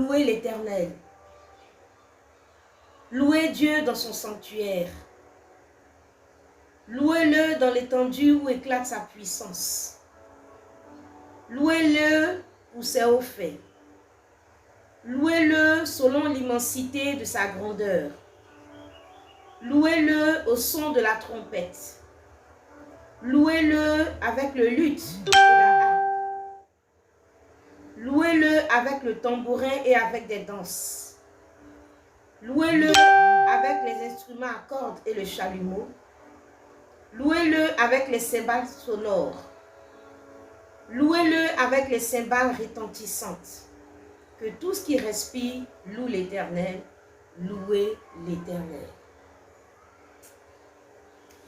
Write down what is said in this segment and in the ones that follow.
Louez l'Éternel. Louez Dieu dans son sanctuaire. Louez-le dans l'étendue où éclate sa puissance. Louez-le pour ses hauts faits. Louez-le selon l'immensité de sa grandeur. Louez-le au son de la trompette. Louez-le avec le luth et la harpe. Louez-le avec le tambourin et avec des danses. Louez-le avec les instruments à cordes et le chalumeau. Louez-le avec les cymbales sonores. Louez-le avec les cymbales retentissantes. Que tout ce qui respire loue l'Éternel. Louez l'Éternel.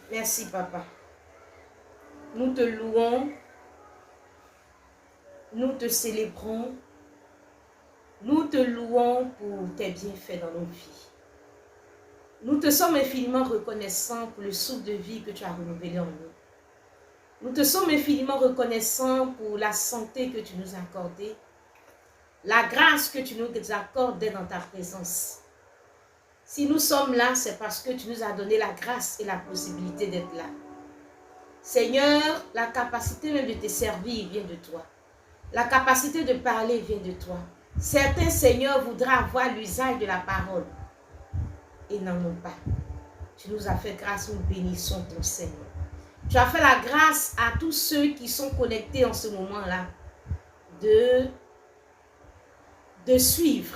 Merci, Papa. Nous te louons. Nous te célébrons. Nous te louons pour tes bienfaits dans nos vies. Nous te sommes infiniment reconnaissants pour le souffle de vie que tu as renouvelé en nous. Nous te sommes infiniment reconnaissants pour la santé que tu nous as accordée, la grâce que tu nous accordes d'être dans ta présence. Si nous sommes là, c'est parce que tu nous as donné la grâce et la possibilité d'être là. Seigneur, la capacité même de te servir vient de toi. La capacité de parler vient de toi. Certains, Seigneur, voudraient avoir l'usage de la parole et n'en ont pas. Tu nous as fait grâce, nous bénissons ton Seigneur. Tu as fait la grâce à tous ceux qui sont connectés en ce moment-là de suivre.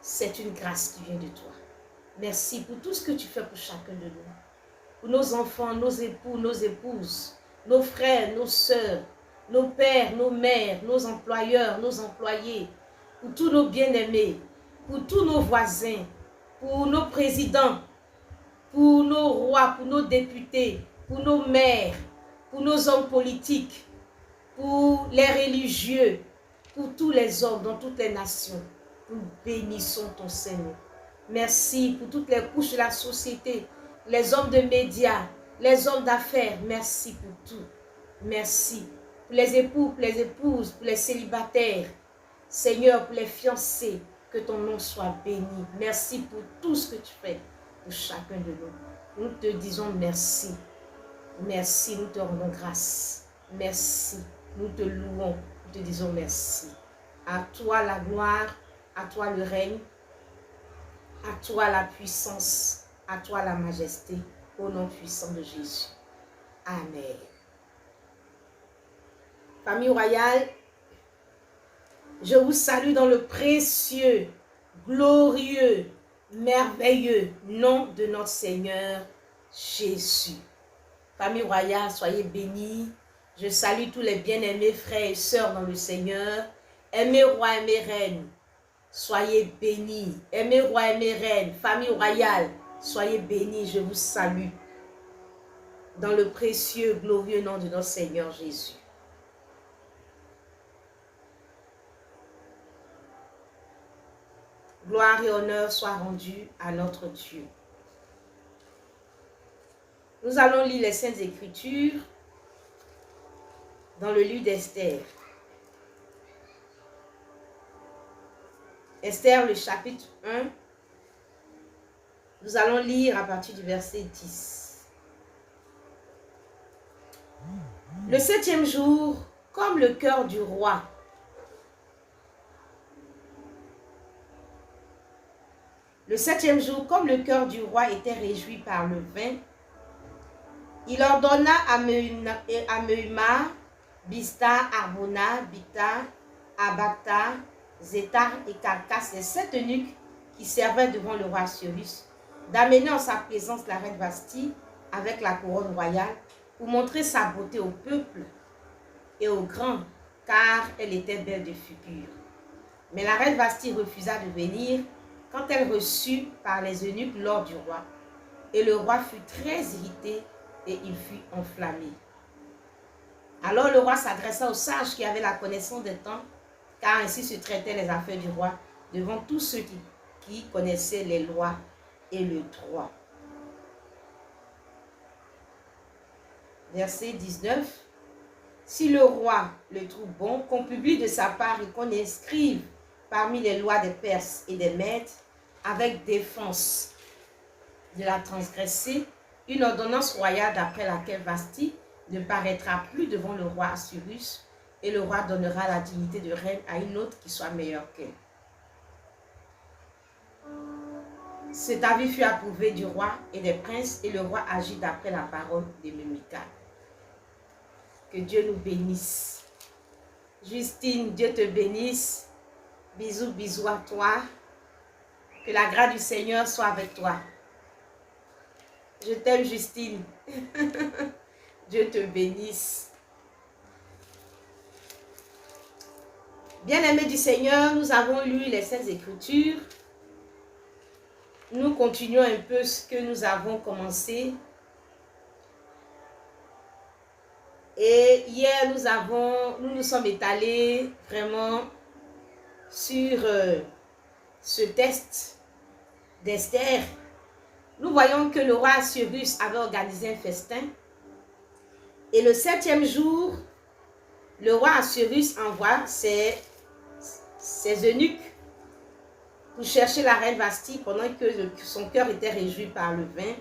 C'est une grâce qui vient de toi. Merci pour tout ce que tu fais pour chacun de nous. Pour nos enfants, nos époux, nos épouses, nos frères, nos sœurs, nos pères, nos mères, nos employeurs, nos employés, pour tous nos bien-aimés, pour tous nos voisins, pour nos présidents, pour nos rois, pour nos députés, pour nos maires, pour nos hommes politiques, pour les religieux, pour tous les hommes dans toutes les nations. Nous bénissons ton Seigneur. Merci pour toutes les couches de la société, les hommes de médias, les hommes d'affaires. Merci pour tout. Merci pour les époux, pour les épouses, pour les célibataires. Seigneur, pour les fiancés, que ton nom soit béni. Merci pour tout ce que tu fais pour chacun de nous. Nous te disons merci. Merci, nous te rendons grâce. Merci, nous te louons. Nous te disons merci. À toi la gloire, à toi le règne, à toi la puissance, à toi la majesté, au nom puissant de Jésus. Amen. Famille royale, je vous salue dans le précieux, glorieux, merveilleux nom de notre Seigneur Jésus. Famille royale, soyez bénis. Je salue tous les bien-aimés frères et sœurs dans le Seigneur. Aimez roi, aimez reine, soyez bénis. Aimez roi, aimez reine, famille royale, soyez bénis. Je vous salue dans le précieux, glorieux nom de notre Seigneur Jésus. Gloire et honneur soient rendus à notre Dieu. Nous allons lire les Saintes Écritures dans le livre d'Esther. Esther, le chapitre 1. Nous allons lire à partir du verset 10. Le 7e jour, comme le cœur du roi était réjoui par le vin, il ordonna à Meuma, Bista, Arbona, Bita, Abata, Zétar et Carcasse, les 7 eunuques qui servaient devant le roi Cyrus, d'amener en sa présence la reine Vasti avec la couronne royale pour montrer sa beauté au peuple et aux grands, car elle était belle de figure. Mais la reine Vasti refusa de venir quand elle reçut par les eunuques l'ordre du roi. Et le roi fut très irrité et il fut enflammé. Alors le roi s'adressa aux sages qui avaient la connaissance des temps, car ainsi se traitaient les affaires du roi devant tous ceux qui connaissaient les lois et le droit. Verset 19. Si le roi le trouve bon, qu'on publie de sa part et qu'on inscrive parmi les lois des Perses et des Mèdes, avec défense de la transgresser, une ordonnance royale d'après laquelle Vashti ne paraîtra plus devant le roi Assuérus, et le roi donnera la dignité de reine à une autre qui soit meilleure qu'elle. Cet avis fut approuvé du roi et des princes, et le roi agit d'après la parole de Michal. Que Dieu nous bénisse. Justine, Dieu te bénisse. Bisous, bisous à toi. Que la grâce du Seigneur soit avec toi. Je t'aime, Justine. Dieu te bénisse. Bien-aimés du Seigneur, nous avons lu les Saintes Écritures. Nous continuons un peu ce que nous avons commencé. Et hier, nous nous sommes étalés vraiment sur ce test d'Esther. Nous voyons que le roi Assuérus avait organisé un festin. Et le 7e jour, le roi Assuérus envoie ses eunuques pour chercher la reine Vashti pendant que son cœur était réjoui par le vin.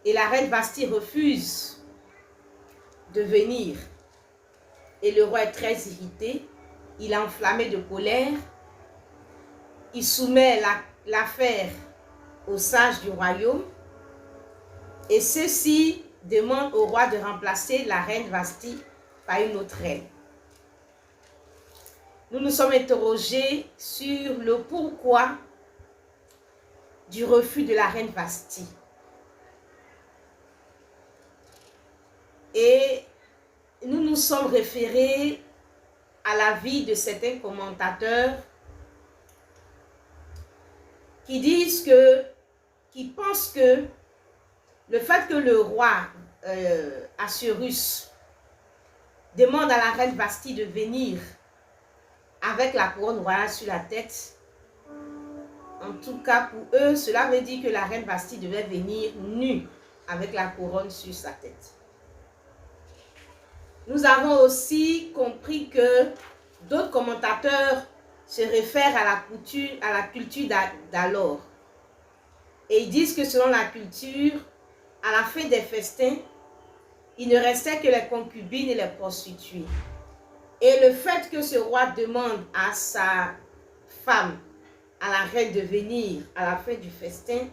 Et la reine Vashti refuse de venir. Et le roi est très irrité. Il est enflammé de colère. Il soumet l'affaire aux sages du royaume. Et ceux-ci demandent au roi de remplacer la reine Vashti par une autre reine. Nous nous sommes interrogés sur le pourquoi du refus de la reine Vashti. Et nous nous sommes référés à l'avis de certains commentateurs qui pensent que le fait que le roi Assuérus demande à la reine Vashti de venir avec la couronne royale sur la tête, en tout cas pour eux, cela veut dire que la reine Vashti devait venir nue avec la couronne sur sa tête. Nous avons aussi compris que d'autres commentateurs se réfèrent à la culture d'alors. Et ils disent que selon la culture, à la fin des festins, il ne restait que les concubines et les prostituées. Et le fait que ce roi demande à sa femme, à la reine, de venir à la fin du festin,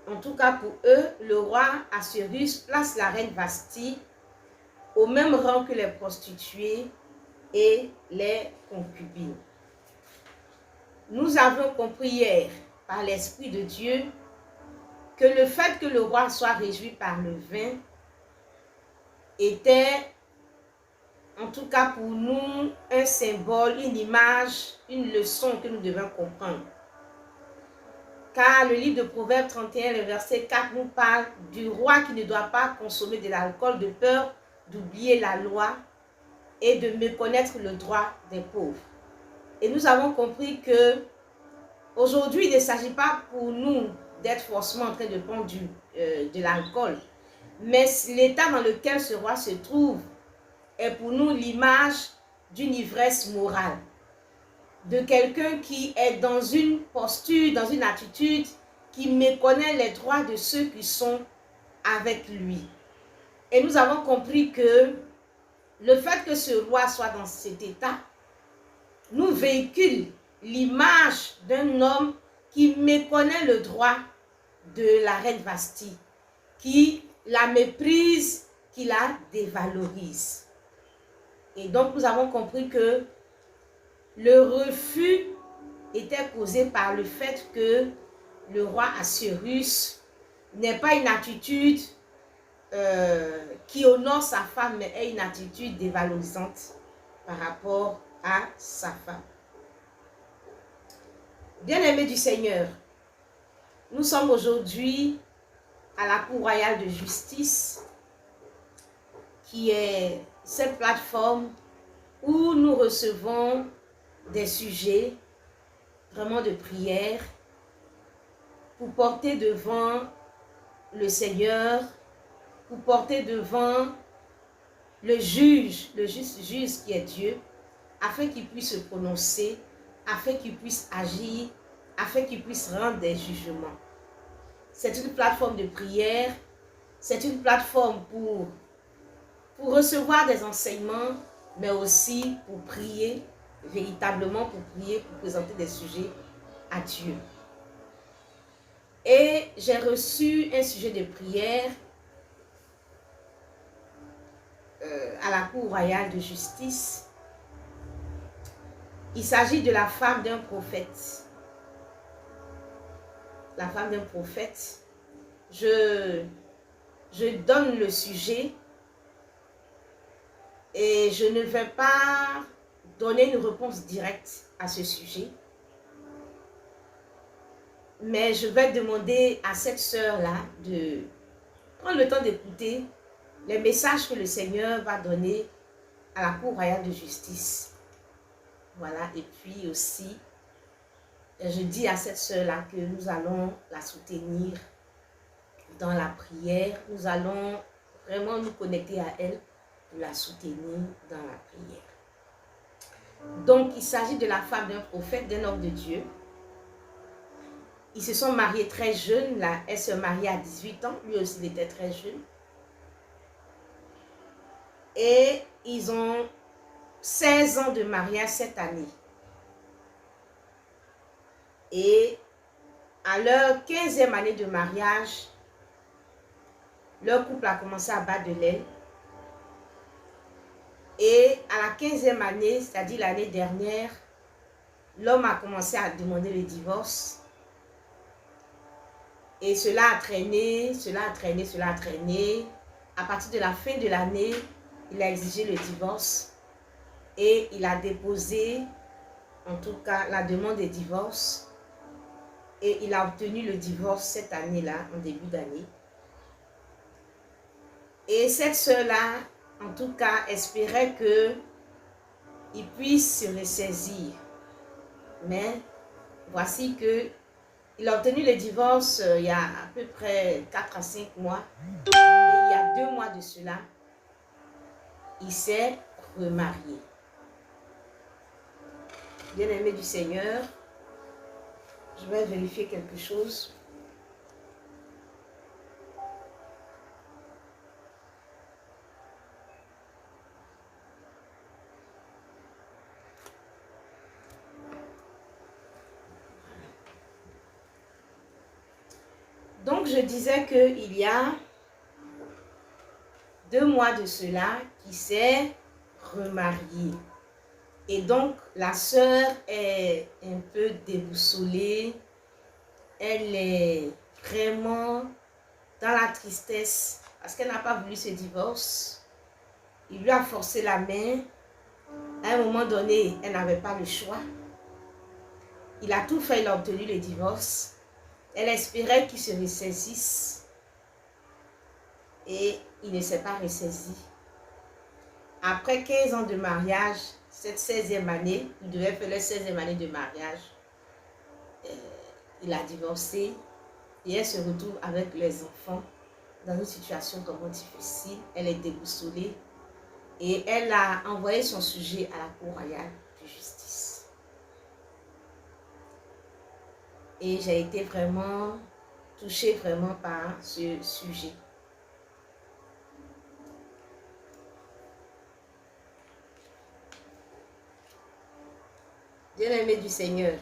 en tout cas pour eux, le roi Assuérus place la reine Vashti au même rang que les prostituées et les concubines. Nous avons compris hier, par l'Esprit de Dieu, que le fait que le roi soit réjoui par le vin était, en tout cas pour nous, un symbole, une image, une leçon que nous devons comprendre. Car le livre de Proverbes 31, le verset 4, nous parle du roi qui ne doit pas consommer de l'alcool de peur d'oublier la loi et de méconnaître le droit des pauvres. Et nous avons compris que aujourd'hui, il ne s'agit pas pour nous d'être forcément en train de prendre de l'alcool, mais l'état dans lequel ce roi se trouve est pour nous l'image d'une ivresse morale, de quelqu'un qui est dans une posture, dans une attitude qui méconnaît les droits de ceux qui sont avec lui. Et nous avons compris que le fait que ce roi soit dans cet état nous véhicule l'image d'un homme qui méconnaît le droit de la reine Vashti, qui la méprise, qui la dévalorise. Et donc nous avons compris que le refus était causé par le fait que le roi Assuérus n'ait pas une attitude qui honore sa femme, mais ait une attitude dévalorisante par rapport à sa femme. Bien-aimés du Seigneur, nous sommes aujourd'hui à la Cour royale de justice, qui est cette plateforme où nous recevons des sujets vraiment de prière pour porter devant le Seigneur, pour porter devant le juste juge qui est Dieu, afin qu'il puisse se prononcer, afin qu'il puisse agir, afin qu'il puisse rendre des jugements. C'est une plateforme de prière, c'est une plateforme pour recevoir des enseignements, mais aussi pour prier, véritablement pour prier, pour présenter des sujets à Dieu. Et j'ai reçu un sujet de prière à la Cour royale de justice. Il s'agit de la femme d'un prophète. La femme d'un prophète. Je donne le sujet et je ne vais pas donner une réponse directe à ce sujet. Mais je vais demander à cette sœur-là de prendre le temps d'écouter les messages que le Seigneur va donner à la Cour royale de justice. Voilà, et puis aussi, je dis à cette sœur-là que nous allons la soutenir dans la prière. Nous allons vraiment nous connecter à elle pour la soutenir dans la prière. Donc, il s'agit de la femme d'un prophète, d'un homme de Dieu. Ils se sont mariés très jeunes. Là, elle se mariait à 18 ans. Lui aussi, il était très jeune. Et ils ont 16 ans de mariage cette année. Et à leur 15e année de mariage, leur couple a commencé à battre de l'aile. Et à la 15e année, c'est-à-dire l'année dernière, l'homme a commencé à demander le divorce. Et cela a traîné, cela a traîné, cela a traîné. À partir de la fin de l'année, il a exigé le divorce. Et il a déposé, en tout cas, la demande de divorce. Et il a obtenu le divorce cette année-là, en début d'année. Et cette sœur-là, en tout cas, espérait qu'il puisse se ressaisir. Mais voici que il a obtenu le divorce il y a à peu près 4 à 5 mois. Et il y a 2 mois de cela, il s'est remarié. Bien-aimé du Seigneur, je vais vérifier quelque chose. Donc, je disais qu'il y a 2 mois de cela qui s'est remarié. Et donc, la sœur est un peu déboussolée. Elle est vraiment dans la tristesse parce qu'elle n'a pas voulu ce divorce. Il lui a forcé la main. À un moment donné, elle n'avait pas le choix. Il a tout fait, il a obtenu le divorce. Elle espérait qu'il se ressaisisse. Et il ne s'est pas ressaisi. Après 15 ans de mariage, cette 16e année, il devait faire la 16e année de mariage, il a divorcé et elle se retrouve avec les enfants dans une situation vraiment difficile. Elle est déboussolée et elle a envoyé son sujet à la Cour royale de justice. Et j'ai été vraiment touchée vraiment par ce sujet. Bien-aimé du Seigneur,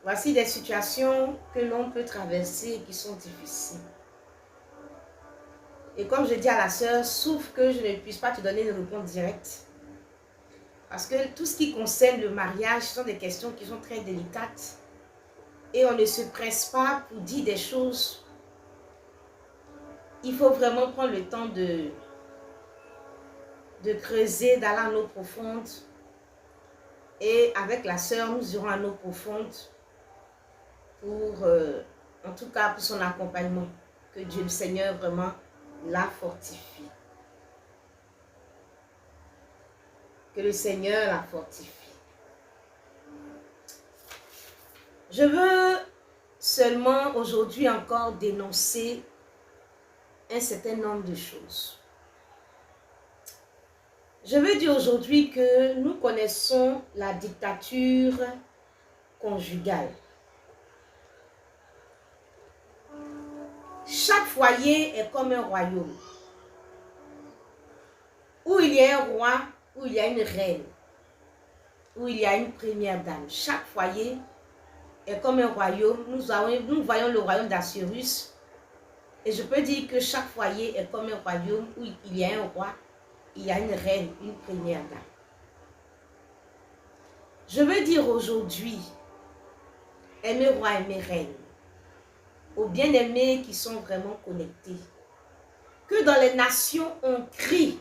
voici des situations que l'on peut traverser et qui sont difficiles. Et comme je dis à la sœur, souffre que je ne puisse pas te donner une réponse directe. Parce que tout ce qui concerne le mariage, ce sont des questions qui sont très délicates. Et on ne se presse pas pour dire des choses. Il faut vraiment prendre le temps de creuser, d'aller en eau profonde. Et avec la sœur, nous irons en eau profonde pour, en tout cas, pour son accompagnement. Que Dieu le Seigneur vraiment la fortifie. Que le Seigneur la fortifie. Je veux seulement aujourd'hui encore dénoncer un certain nombre de choses. Je veux dire aujourd'hui que nous connaissons la dictature conjugale. Chaque foyer est comme un royaume, où il y a un roi, où il y a une reine, où il y a une première dame. Chaque foyer est comme un royaume. Nous voyons le royaume d'Assyrus. Et je peux dire que chaque foyer est comme un royaume où il y a un roi, il y a une reine, une première dame. Je veux dire aujourd'hui, aimez roi, aimez reine, aux bien-aimés qui sont vraiment connectés, que dans les nations, on crie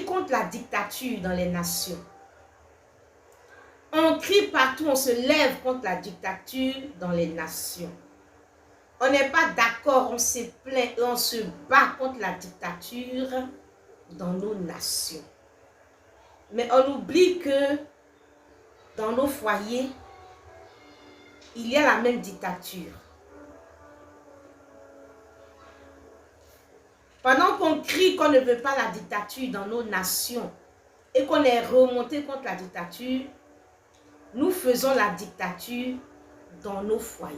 contre la dictature dans les nations. On crie partout, on se lève contre la dictature dans les nations. On n'est pas d'accord, on se plaint et on se bat contre la dictature dans nos nations. Mais on oublie que dans nos foyers, il y a la même dictature. Pendant qu'on crie qu'on ne veut pas la dictature dans nos nations et qu'on est remonté contre la dictature, nous faisons la dictature dans nos foyers.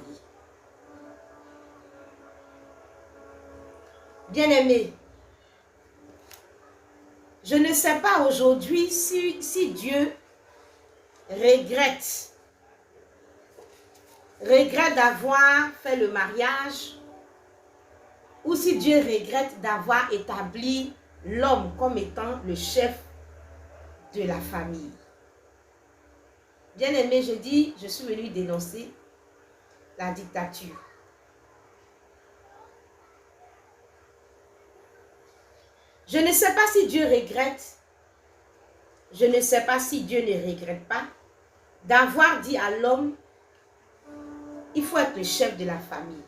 Bien-aimés, je ne sais pas aujourd'hui si Dieu regrette d'avoir fait le mariage ou si Dieu regrette d'avoir établi l'homme comme étant le chef de la famille. Bien-aimé, je dis, je suis venu dénoncer la dictature. Je ne sais pas si Dieu regrette, je ne sais pas si Dieu ne regrette pas d'avoir dit à l'homme, il faut être le chef de la famille.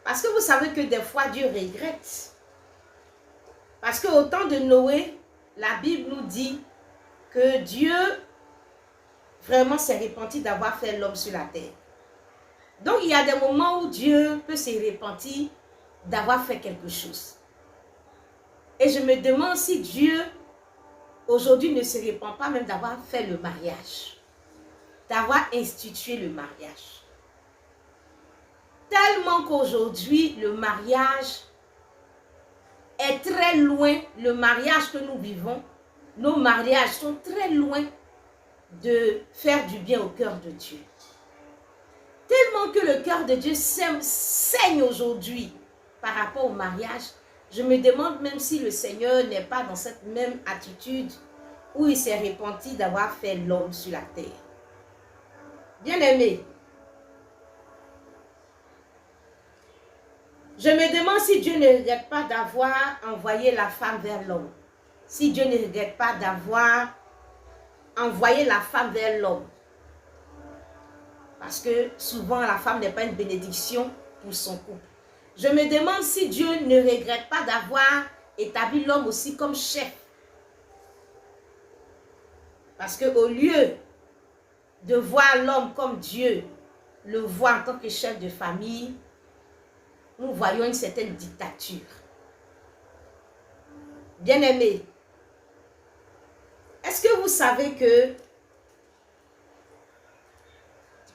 Parce que vous savez que des fois Dieu regrette. Parce qu'au temps de Noé, la Bible nous dit que Dieu vraiment s'est repenti d'avoir fait l'homme sur la terre. Donc il y a des moments où Dieu peut se repentir d'avoir fait quelque chose. Et je me demande si Dieu aujourd'hui ne se repent pas même d'avoir fait le mariage, d'avoir institué le mariage. Tellement qu'aujourd'hui, le mariage est très loin, le mariage que nous vivons, nos mariages sont très loin de faire du bien au cœur de Dieu. Tellement que le cœur de Dieu saigne aujourd'hui par rapport au mariage, je me demande même si le Seigneur n'est pas dans cette même attitude où il s'est repenti d'avoir fait l'homme sur la terre. Bien-aimé, je me demande si Dieu ne regrette pas d'avoir envoyé la femme vers l'homme. Si Dieu ne regrette pas d'avoir envoyé la femme vers l'homme. Parce que souvent la femme n'est pas une bénédiction pour son couple. Je me demande si Dieu ne regrette pas d'avoir établi l'homme aussi comme chef. Parce qu'au lieu de voir l'homme comme Dieu le voit en tant que chef de famille, nous voyons une certaine dictature. Bien-aimés, est-ce que vous savez que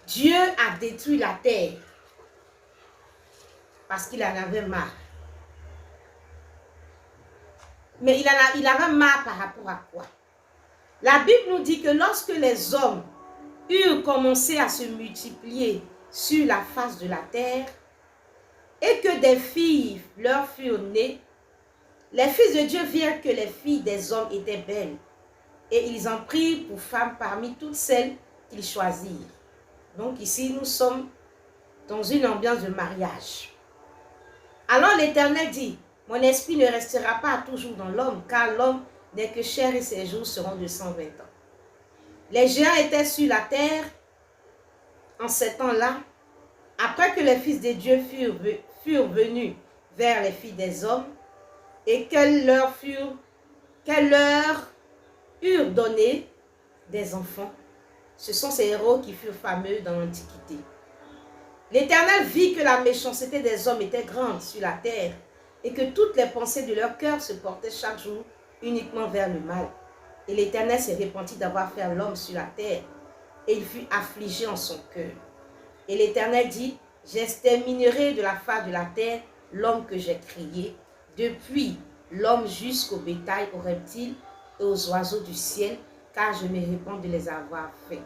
Dieu a détruit la terre parce qu'il en avait marre? Mais il avait marre par rapport à quoi? La Bible nous dit que lorsque les hommes eurent commencé à se multiplier sur la face de la terre et que des filles leur furent nées, les fils de Dieu virent que les filles des hommes étaient belles et ils en prirent pour femmes parmi toutes celles qu'ils choisirent. Donc ici, nous sommes dans une ambiance de mariage. Alors l'Éternel dit, mon esprit ne restera pas toujours dans l'homme, car l'homme n'est que chair et ses jours seront de 120 ans. Les géants étaient sur la terre en ces temps-là, après que les fils de Dieu furent venus vers les filles des hommes et qu'elles leur eurent donné des enfants. Ce sont ces héros qui furent fameux dans l'Antiquité. L'Éternel vit que la méchanceté des hommes était grande sur la terre et que toutes les pensées de leur cœur se portaient chaque jour uniquement vers le mal. Et l'Éternel s'est repenti d'avoir fait l'homme sur la terre et il fut affligé en son cœur. Et l'Éternel dit, j'exterminerai de la face de la terre l'homme que j'ai créé, depuis l'homme jusqu'au bétail, aux reptiles et aux oiseaux du ciel, car je me répands de les avoir faits.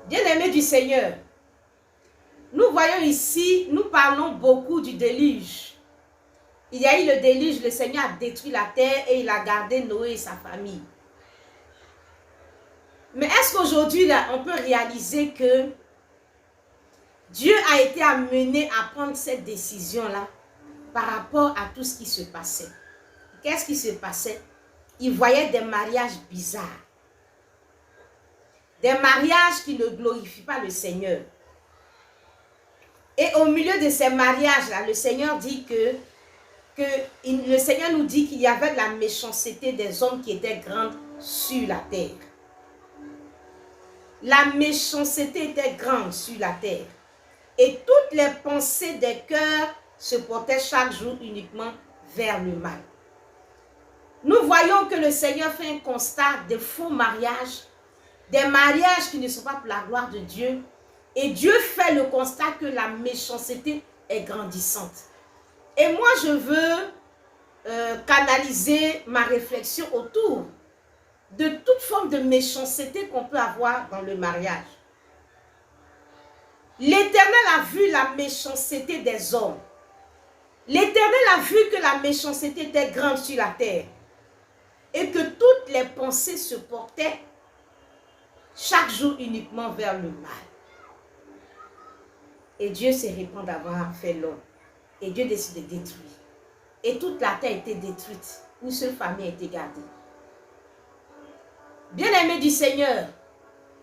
Bien-aimés du Seigneur, nous voyons ici, nous parlons beaucoup du déluge. Il y a eu le déluge, le Seigneur a détruit la terre et il a gardé Noé et sa famille. Mais est-ce qu'aujourd'hui, là, on peut réaliser que Dieu a été amené à prendre cette décision-là par rapport à tout ce qui se passait? Qu'est-ce qui se passait? Il voyait des mariages bizarres. Des mariages qui ne glorifient pas le Seigneur. Et au milieu de ces mariages-là, le Seigneur dit le Seigneur nous dit qu'il y avait de la méchanceté des hommes qui étaient grandes sur la terre. La méchanceté était grande sur la terre. Et toutes les pensées des cœurs se portaient chaque jour uniquement vers le mal. Nous voyons que le Seigneur fait un constat de faux mariages, des mariages qui ne sont pas pour la gloire de Dieu. Et Dieu fait le constat que la méchanceté est grandissante. Et moi, je veux canaliser ma réflexion autour de toute forme de méchanceté qu'on peut avoir dans le mariage. L'Éternel a vu la méchanceté des hommes. L'Éternel a vu que la méchanceté était grande sur la terre et que toutes les pensées se portaient chaque jour uniquement vers le mal. Et Dieu se répand d'avoir fait l'homme. Et Dieu décide de détruire. Et toute la terre a été détruite. Une seule famille a été gardée. Bien-aimés du Seigneur,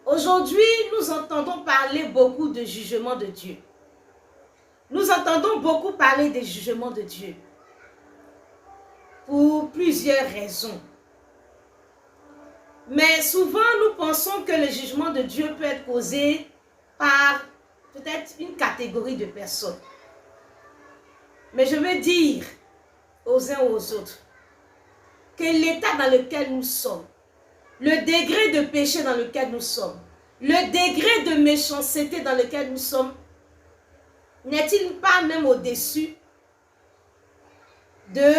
aujourd'hui, nous entendons parler beaucoup de jugement de Dieu. Nous entendons beaucoup parler des jugements de Dieu. Pour plusieurs raisons. Mais souvent, nous pensons que le jugement de Dieu peut être causé par peut-être une catégorie de personnes. Mais je veux dire aux uns aux autres que l'état dans lequel nous sommes, le degré de péché dans lequel nous sommes, le degré de méchanceté dans lequel nous sommes, n'est-il pas même au-dessus de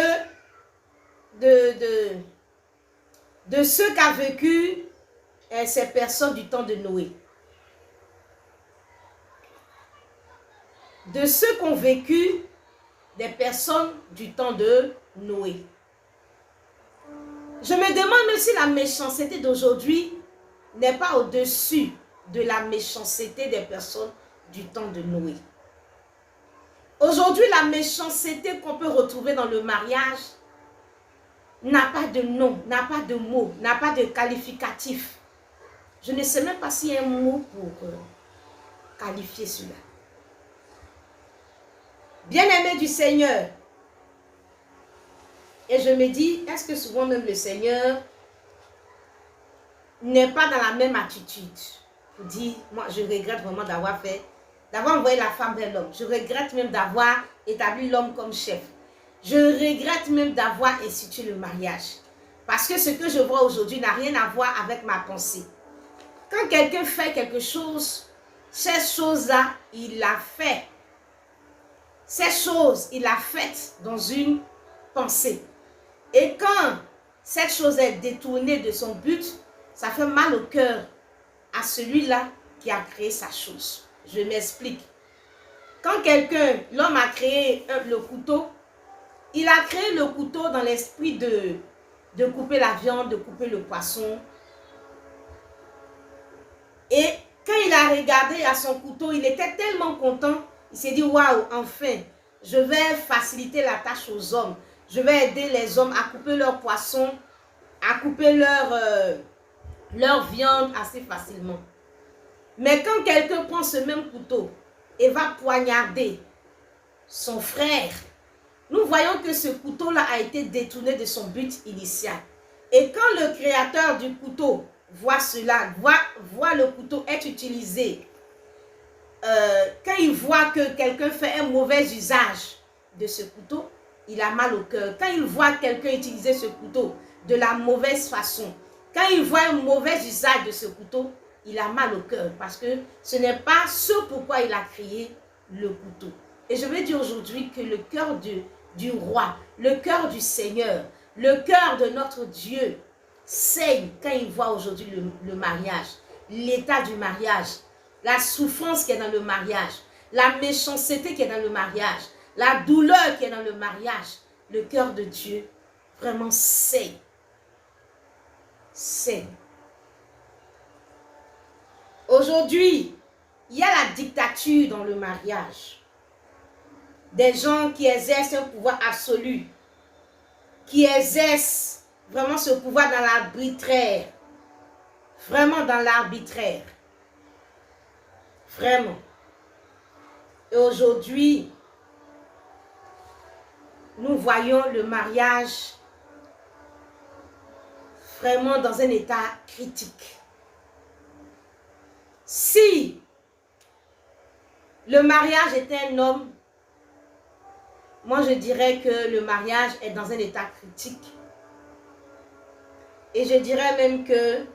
ce qu'a vécu ces personnes du temps de Noé? De ce qu'ont vécu des personnes du temps de Noé. Je me demande même si la méchanceté d'aujourd'hui n'est pas au-dessus de la méchanceté des personnes du temps de Noé. Aujourd'hui, la méchanceté qu'on peut retrouver dans le mariage n'a pas de nom, n'a pas de mot, n'a pas de qualificatif. Je ne sais même pas s'il y a un mot pour qualifier cela. Bien-aimé du Seigneur, et je me dis, est-ce que souvent même le Seigneur n'est pas dans la même attitude pour dire, moi je regrette vraiment d'avoir envoyé la femme vers l'homme. Je regrette même d'avoir établi l'homme comme chef. Je regrette même d'avoir institué le mariage. Parce que ce que je vois aujourd'hui n'a rien à voir avec ma pensée. Quand quelqu'un fait quelque chose, ces choses-là, il l'a fait. Ces choses, il l'a faites dans une pensée. Et quand cette chose est détournée de son but, ça fait mal au cœur à celui-là qui a créé sa chose. Je m'explique. Quand l'homme a créé le couteau, il a créé le couteau dans l'esprit de couper la viande, de couper le poisson. Et quand il a regardé à son couteau, il était tellement content. Il s'est dit, waouh, enfin, je vais faciliter la tâche aux hommes. Je vais aider les hommes à couper leur poisson, à couper leur viande assez facilement. Mais quand quelqu'un prend ce même couteau et va poignarder son frère, nous voyons que ce couteau-là a été détourné de son but initial. Et quand le créateur du couteau voit cela, voit le couteau être utilisé, quand il voit que quelqu'un fait un mauvais usage de ce couteau, il a mal au cœur. Quand il voit quelqu'un utiliser ce couteau de la mauvaise façon, quand il voit un mauvais usage de ce couteau, il a mal au cœur parce que ce n'est pas ce pourquoi il a créé le couteau. Et je veux dire aujourd'hui que le cœur du roi, le cœur du Seigneur, le cœur de notre Dieu saigne quand il voit aujourd'hui le mariage, l'état du mariage, la souffrance qui est dans le mariage, la méchanceté qui est dans le mariage, la douleur qui est dans le mariage. Le cœur de Dieu vraiment saigne. Saigne. Aujourd'hui, il y a la dictature dans le mariage. Des gens qui exercent un pouvoir absolu, qui exercent vraiment ce pouvoir dans l'arbitraire. Vraiment dans l'arbitraire. Vraiment. Et aujourd'hui, nous voyons le mariage vraiment dans un état critique. Si le mariage était un homme, moi je dirais que le mariage est dans un état critique. Et je dirais même que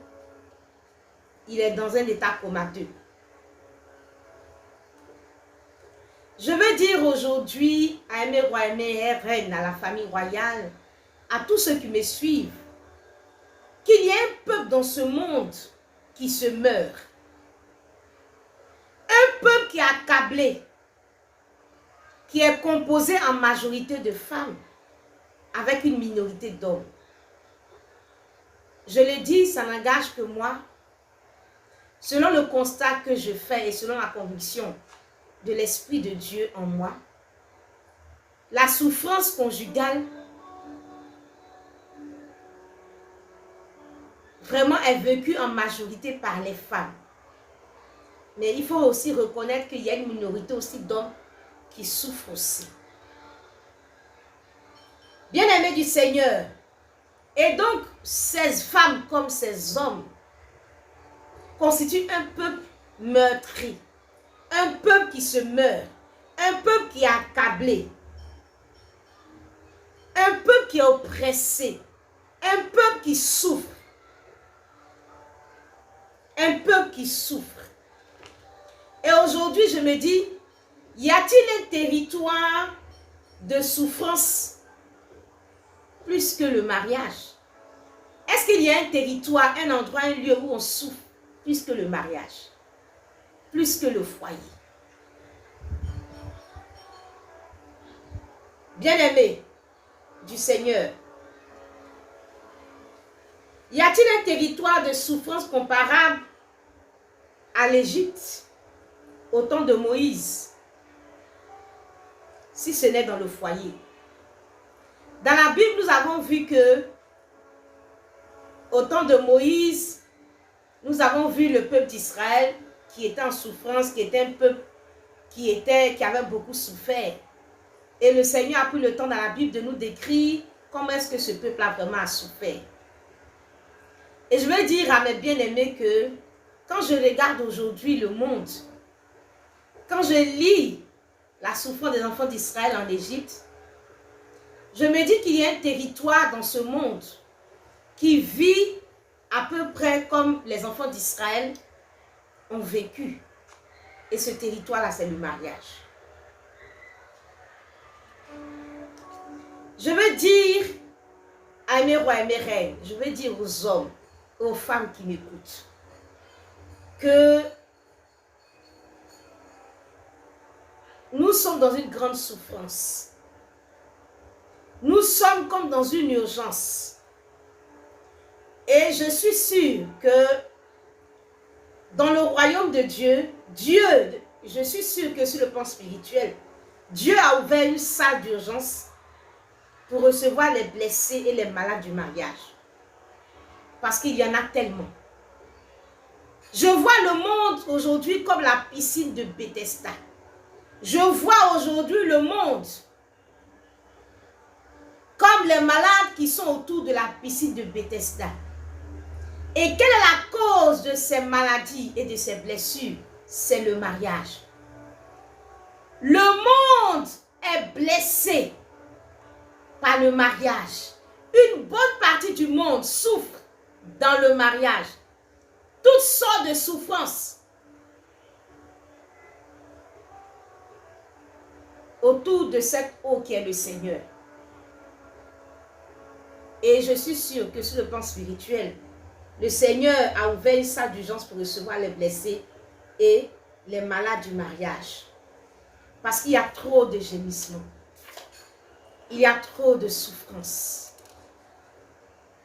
il est dans un état comateux. Je veux dire aujourd'hui à mes rois et mes reines, à la famille royale, à tous ceux qui me suivent, qu'il y a un peuple dans ce monde qui se meurt. Un peuple qui est accablé, qui est composé en majorité de femmes, avec une minorité d'hommes. Je le dis, ça n'engage que moi. Selon le constat que je fais et selon la conviction de l'Esprit de Dieu en moi, la souffrance conjugale vraiment est vécue en majorité par les femmes. Mais il faut aussi reconnaître qu'il y a une minorité aussi d'hommes qui souffrent aussi. Bien-aimés du Seigneur, et donc ces femmes comme ces hommes constituent un peuple meurtri, un peuple qui se meurt, un peuple qui est accablé, un peuple qui est oppressé, un peuple qui souffre, un peuple qui souffre. Et aujourd'hui, je me dis, y a-t-il un territoire de souffrance plus que le mariage? Est-ce qu'il y a un territoire, un endroit, un lieu où on souffre plus que le mariage, plus que le foyer? Bien-aimés du Seigneur, y a-t-il un territoire de souffrance comparable à l'Égypte au temps de Moïse, si ce n'est dans le foyer? Dans la Bible, nous avons vu que au temps de Moïse, nous avons vu le peuple d'Israël qui était en souffrance, qui était un peuple qui avait beaucoup souffert. Et le Seigneur a pris le temps dans la Bible de nous décrire comment est-ce que ce peuple a vraiment souffert. Et je veux dire à mes bien-aimés que quand je regarde aujourd'hui le monde, quand je lis la souffrance des enfants d'Israël en Égypte, je me dis qu'il y a un territoire dans ce monde qui vit à peu près comme les enfants d'Israël ont vécu. Et ce territoire-là, c'est le mariage. Je veux dire à mes rois et mes reines, je veux dire aux hommes, aux femmes qui m'écoutent, que nous sommes dans une grande souffrance. Nous sommes comme dans une urgence. Et je suis sûre que dans le royaume de Dieu, je suis sûre que sur le plan spirituel, Dieu a ouvert une salle d'urgence pour recevoir les blessés et les malades du mariage. Parce qu'il y en a tellement. Je vois le monde aujourd'hui comme la piscine de Bethesda. Je vois aujourd'hui le monde comme les malades qui sont autour de la piscine de Bethesda. Et quelle est la cause de ces maladies et de ces blessures? C'est le mariage. Le monde est blessé par le mariage. Une bonne partie du monde souffre dans le mariage. Toutes sortes de souffrances autour de cette eau qui est le Seigneur. Et je suis sûre que sur le plan spirituel, le Seigneur a ouvert une salle d'urgence pour recevoir les blessés et les malades du mariage. Parce qu'il y a trop de gémissements. Il y a trop de souffrances.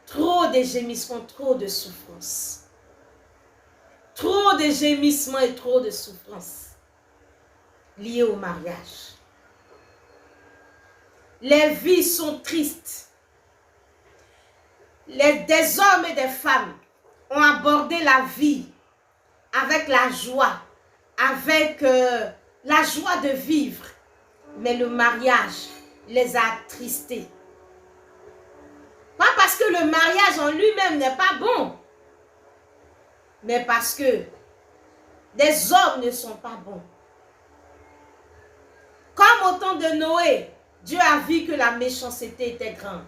Trop de gémissements, trop de souffrances. Trop de gémissements et trop de souffrances liées au mariage. Les vies sont tristes. Des hommes et des femmes ont abordé la vie avec la joie, avec la joie de vivre. Mais le mariage les a attristés. Pas parce que le mariage en lui-même n'est pas bon, mais parce que des hommes ne sont pas bons. Comme au temps de Noé, Dieu a vu que la méchanceté était grande.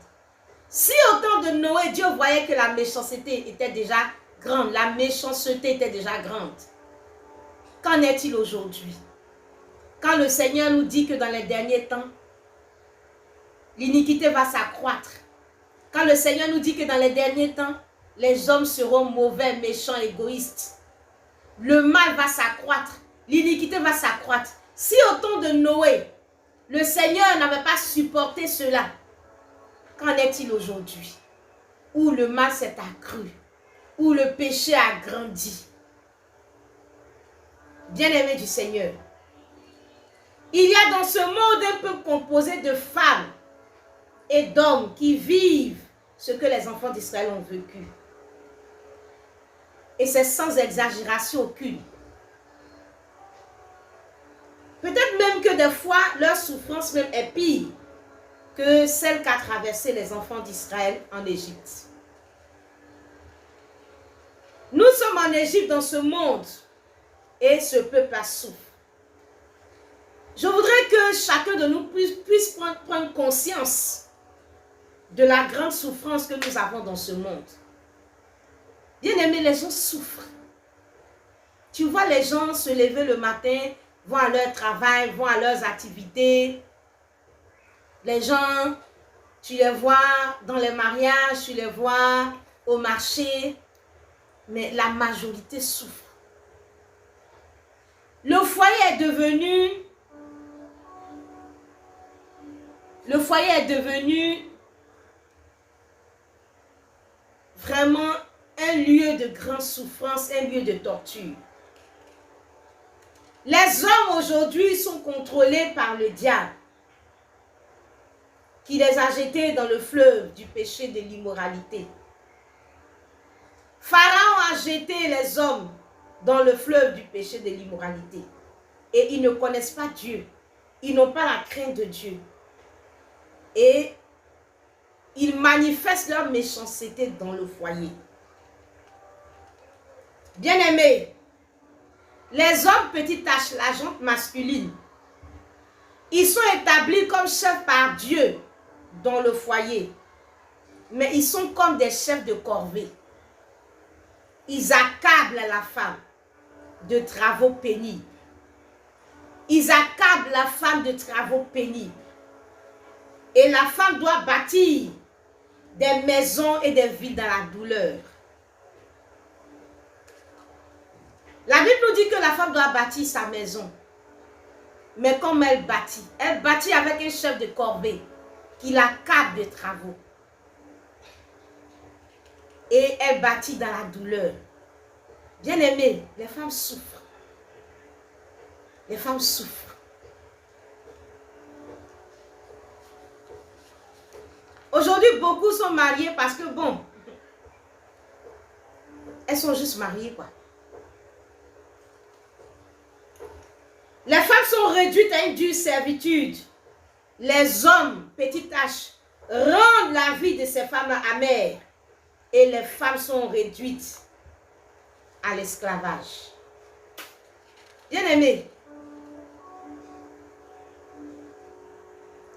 Si au temps de Noé, Dieu voyait que la méchanceté était déjà grande, la méchanceté était déjà grande, qu'en est-il aujourd'hui? Quand le Seigneur nous dit que dans les derniers temps, l'iniquité va s'accroître. Quand le Seigneur nous dit que dans les derniers temps, les hommes seront mauvais, méchants, égoïstes. Le mal va s'accroître. L'iniquité va s'accroître. Si au temps de Noé, le Seigneur n'avait pas supporté cela, qu'en est-il aujourd'hui? Où le mal s'est accru, où le péché a grandi. Bien-aimés du Seigneur, il y a dans ce monde un peuple composé de femmes et d'hommes qui vivent ce que les enfants d'Israël ont vécu. Et c'est sans exagération aucune. Peut-être même que des fois, leur souffrance même est pire que celle qu'a traversée les enfants d'Israël en Égypte. Nous sommes en Égypte dans ce monde et ce peuple a souffert. Je voudrais que chacun de nous puisse prendre conscience de la grande souffrance que nous avons dans ce monde. Bien-aimés, les gens souffrent. Tu vois les gens se lever le matin, vont à leur travail, vont à leurs activités. Les gens, tu les vois dans les mariages, tu les vois au marché, mais la majorité souffre. Le foyer est devenu vraiment un lieu de grande souffrance, un lieu de torture. Les hommes aujourd'hui sont contrôlés par le diable qui les a jetés dans le fleuve du péché de l'immoralité. Pharaon a jeté les hommes dans le fleuve du péché de l'immoralité. Et ils ne connaissent pas Dieu. Ils n'ont pas la crainte de Dieu. Et ils manifestent leur méchanceté dans le foyer. Bien-aimés, les hommes petite H, la jante masculine, ils sont établis comme chefs par Dieu dans le foyer. Mais ils sont comme des chefs de corvée. Ils accablent la femme de travaux pénibles. Ils accablent la femme de travaux pénibles. Et la femme doit bâtir des maisons et des vies dans la douleur. La Bible nous dit que la femme doit bâtir sa maison. Mais comme elle bâtit avec un chef de corvée qui l'accable de travaux. Et elle bâtit dans la douleur. Bien aimé, les femmes souffrent. Les femmes souffrent. Aujourd'hui, beaucoup sont mariées parce que bon, elles sont juste mariées quoi. Les femmes sont réduites à une dure servitude. Les hommes, petit h, rendent la vie de ces femmes amères. et les femmes sont réduites à l'esclavage. Bien-aimés,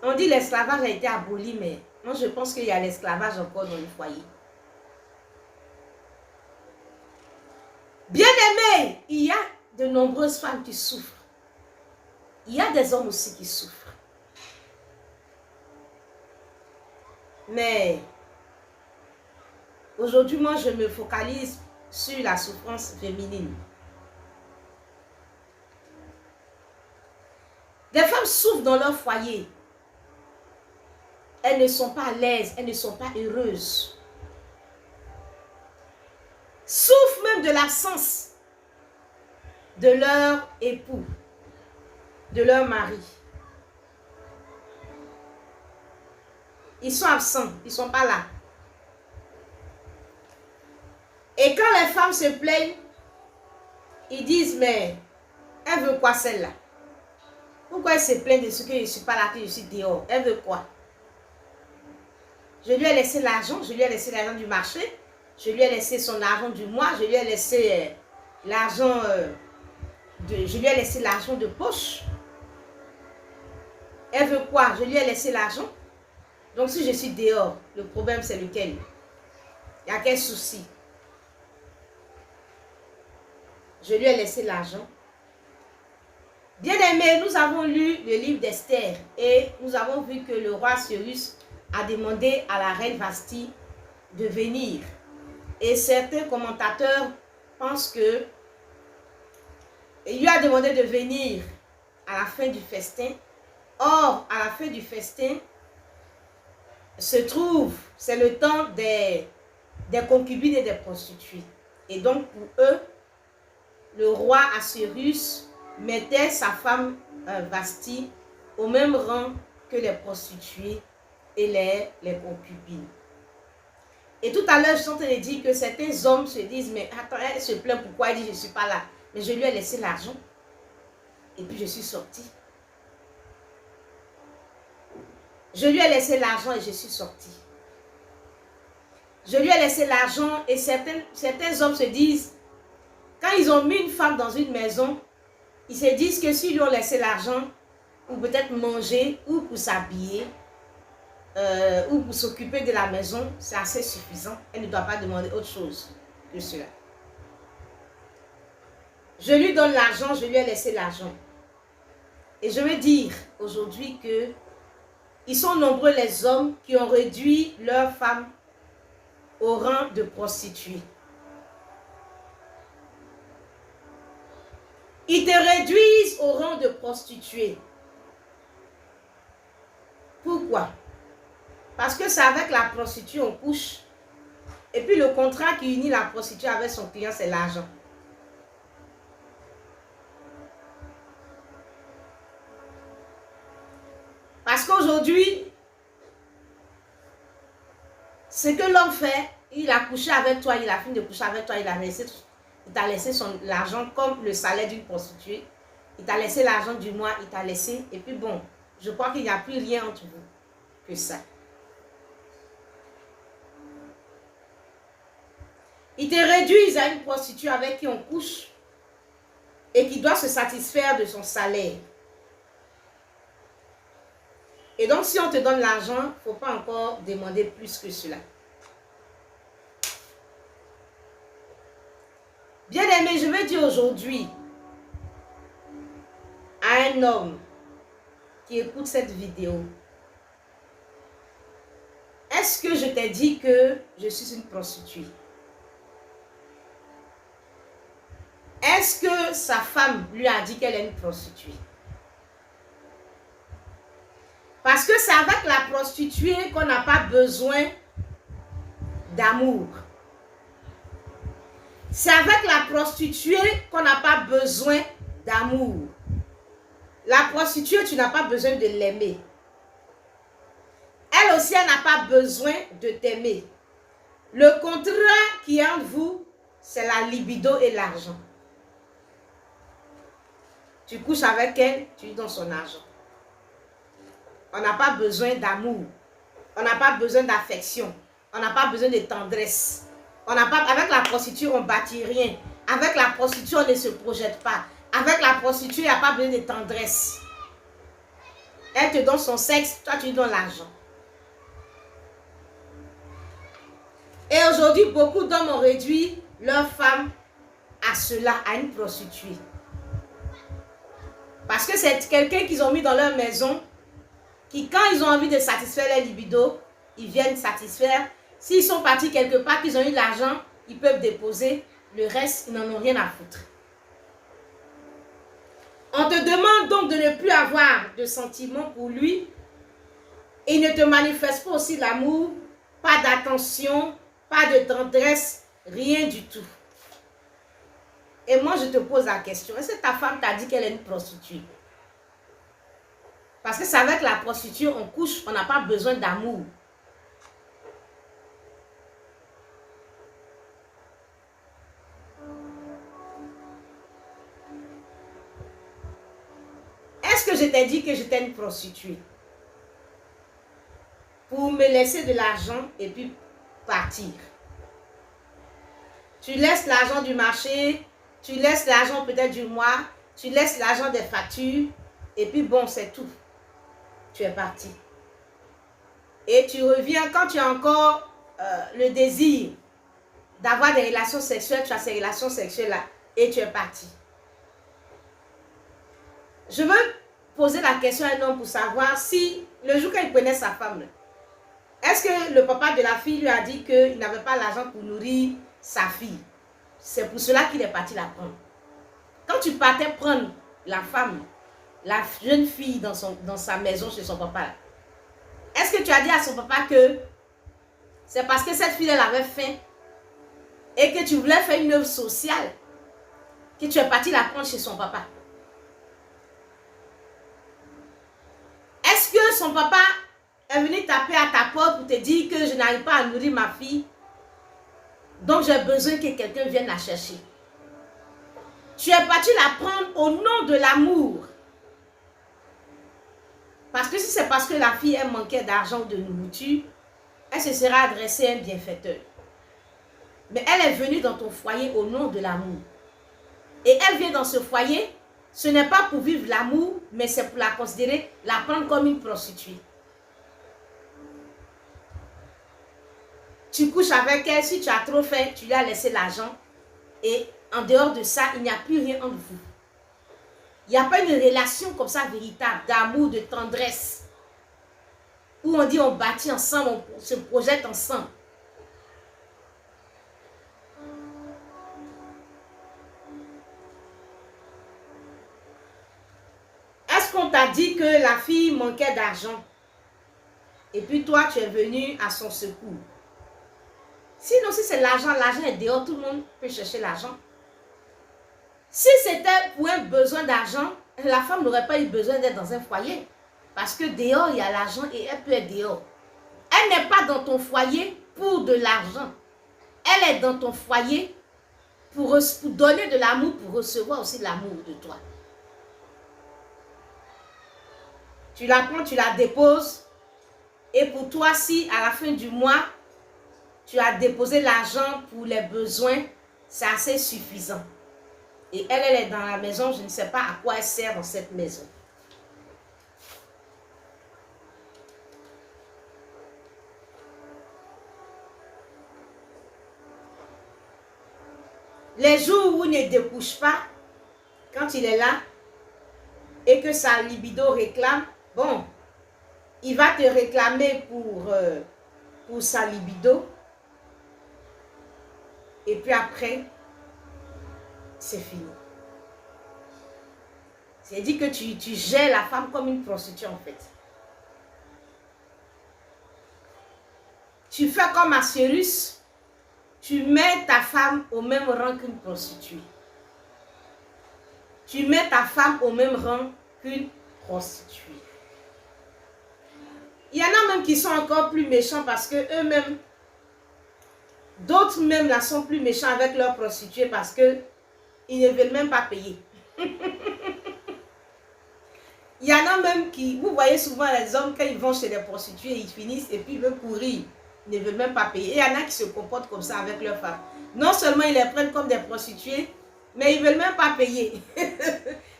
on dit l'esclavage a été aboli, mais moi je pense qu'il y a l'esclavage encore dans le foyer. Bien-aimés, il y a de nombreuses femmes qui souffrent. Il y a des hommes aussi qui souffrent. Mais aujourd'hui, moi, je me focalise sur la souffrance féminine. Des femmes souffrent dans leur foyer. Elles ne sont pas à l'aise, elles ne sont pas heureuses. Souffrent même de l'absence de leur époux, de leur mari. Ils sont absents, ils ne sont pas là. Et quand les femmes se plaignent, ils disent, mais elle veut quoi celle-là? Pourquoi elle se plaint de ce que je ne suis pas là, que je suis dehors? Elle veut quoi? Je lui ai laissé l'argent, je lui ai laissé l'argent du marché, je lui ai laissé son argent du mois, je lui ai laissé l'argent de poche. Elle veut quoi? Je lui ai laissé l'argent. Donc si je suis dehors, le problème c'est lequel? Il y a quel souci? Je lui ai laissé l'argent. Bien-aimés, nous avons lu le livre d'Esther et nous avons vu que le roi Cyrus a demandé à la reine Vashti de venir. Et certains commentateurs pensent que il lui a demandé de venir à la fin du festin. Or, à la fin du festin, c'est le temps des concubines et des prostituées. Et donc, pour eux, le roi Assuérus mettait sa femme Vashti au même rang que les prostituées et les concubines. Et tout à l'heure, je suis en train de dire que certains hommes se disent, mais attends, elle se plaint, pourquoi elle dit, je ne suis pas là? Mais je lui ai laissé l'argent. Et puis je suis sortie. Je lui ai laissé l'argent et je suis sortie. Je lui ai laissé l'argent et certains hommes se disent, quand ils ont mis une femme dans une maison, ils se disent que s'ils lui ont laissé l'argent, ou peut-être manger, ou pour s'habiller, ou pour s'occuper de la maison, c'est assez suffisant. Elle ne doit pas demander autre chose que cela. Je lui donne l'argent, je lui ai laissé l'argent. Et je veux dire aujourd'hui que ils sont nombreux les hommes qui ont réduit leurs femmes au rang de prostituées. Ils te réduisent au rang de prostituée. Pourquoi? Parce que c'est avec la prostituée on couche. Et puis le contrat qui unit la prostituée avec son client, c'est l'argent. Parce qu'aujourd'hui, ce que l'homme fait, il a couché avec toi, il a fini de coucher avec toi, il t'a laissé l'argent comme le salaire d'une prostituée. Il t'a laissé l'argent du mois, il t'a laissé. Et puis bon, je crois qu'il n'y a plus rien entre vous que ça. Ils te réduisent à une prostituée avec qui on couche et qui doit se satisfaire de son salaire. Et donc, si on te donne l'argent, il ne faut pas encore demander plus que cela. Bien aimé, je veux dire aujourd'hui à un homme qui écoute cette vidéo, est-ce que je t'ai dit que je suis une prostituée? Est-ce que sa femme lui a dit qu'elle est une prostituée? Parce que c'est avec la prostituée qu'on n'a pas besoin d'amour. C'est avec la prostituée qu'on n'a pas besoin d'amour. La prostituée, tu n'as pas besoin de l'aimer. Elle aussi, elle n'a pas besoin de t'aimer. Le contrat qui est entre vous, c'est la libido et l'argent. Tu couches avec elle, tu lui donnes son argent. On n'a pas besoin d'amour. On n'a pas besoin d'affection. On n'a pas besoin de tendresse. On n'a pas, avec la prostituée, on ne bâtit rien. Avec la prostituée, on ne se projette pas. Avec la prostituée, il n'y a pas besoin de tendresse. Elle te donne son sexe, toi tu lui donnes l'argent. Et aujourd'hui, beaucoup d'hommes ont réduit leur femme à cela, à une prostituée. Parce que c'est quelqu'un qu'ils ont mis dans leur maison, qui quand ils ont envie de satisfaire leur libido, ils viennent satisfaire. S'ils sont partis quelque part, qu'ils ont eu de l'argent, ils peuvent déposer. Le reste, ils n'en ont rien à foutre. On te demande donc de ne plus avoir de sentiments pour lui. Et il ne te manifeste pas aussi l'amour, pas d'attention, pas de tendresse, rien du tout. Et moi, je te pose la question, est-ce que ta femme t'a dit qu'elle est une prostituée? Parce que c'est avec la prostituée, on couche, on n'a pas besoin d'amour. Est-ce que je t'ai dit que j'étais une prostituée? Pour me laisser de l'argent et puis partir. Tu laisses l'argent du marché, tu laisses l'argent peut-être du mois, tu laisses l'argent des factures, et puis bon, c'est tout. Tu es parti. Et tu reviens quand tu as encore le désir d'avoir des relations sexuelles, tu as ces relations sexuelles-là, et tu es parti. Je veux poser la question à un homme pour savoir si, le jour qu'il prenait sa femme, est-ce que le papa de la fille lui a dit qu'il n'avait pas l'argent pour nourrir sa fille? C'est pour cela qu'il est parti la prendre. Quand tu partais prendre la femme, la jeune fille dans sa maison chez son papa, est-ce que tu as dit à son papa que c'est parce que cette fille elle avait faim et que tu voulais faire une œuvre sociale que tu es parti la prendre chez son papa? Est-ce que son papa est venu taper à ta porte pour te dire que je n'arrive pas à nourrir ma fille, donc j'ai besoin que quelqu'un vienne la chercher? Tu es parti la prendre au nom de l'amour. Parce que si c'est parce que la fille elle manquait d'argent ou de nourriture, elle se sera adressée à un bienfaiteur. Mais elle est venue dans ton foyer au nom de l'amour. Et elle vient dans ce foyer, ce n'est pas pour vivre l'amour, mais c'est pour la considérer, la prendre comme une prostituée. Tu couches avec elle, si tu as trop faim, tu lui as laissé l'argent. Et en dehors de ça, il n'y a plus rien entre vous. Il n'y a pas une relation comme ça véritable, d'amour, de tendresse. Où on dit on bâtit ensemble, on se projette ensemble. Est-ce qu'on t'a dit que la fille manquait d'argent? Et puis toi, tu es venu à son secours. Sinon, si c'est l'argent est dehors, tout le monde peut chercher l'argent. Si c'était pour un besoin d'argent, la femme n'aurait pas eu besoin d'être dans un foyer. Parce que dehors, il y a l'argent et elle peut être dehors. Elle n'est pas dans ton foyer pour de l'argent. Elle est dans ton foyer pour donner de l'amour, pour recevoir aussi de l'amour de toi. Tu la prends, tu la déposes. Et pour toi, si à la fin du mois, tu as déposé l'argent pour les besoins, c'est assez suffisant. Et elle est dans la maison, je ne sais pas à quoi elle sert dans cette maison. Les jours où il ne découche pas, quand il est là, et que sa libido réclame, bon, il va te réclamer pour sa libido. Et puis après, c'est fini. C'est-à-dire que tu gères la femme comme une prostituée en fait. Tu fais comme Assyrus, tu mets ta femme au même rang qu'une prostituée. Tu mets ta femme au même rang qu'une prostituée. Il y en a même qui sont encore plus méchants parce que eux-mêmes, d'autres même là sont plus méchants avec leurs prostituées parce que ils ne veulent même pas payer. Il y en a même qui, vous voyez souvent les hommes quand ils vont chez les prostituées, ils finissent et puis ils veulent courir. ne veulent même pas payer. Et il y en a qui se comportent comme ça avec leurs femmes. Non seulement ils les prennent comme des prostituées, mais ils ne veulent même pas payer.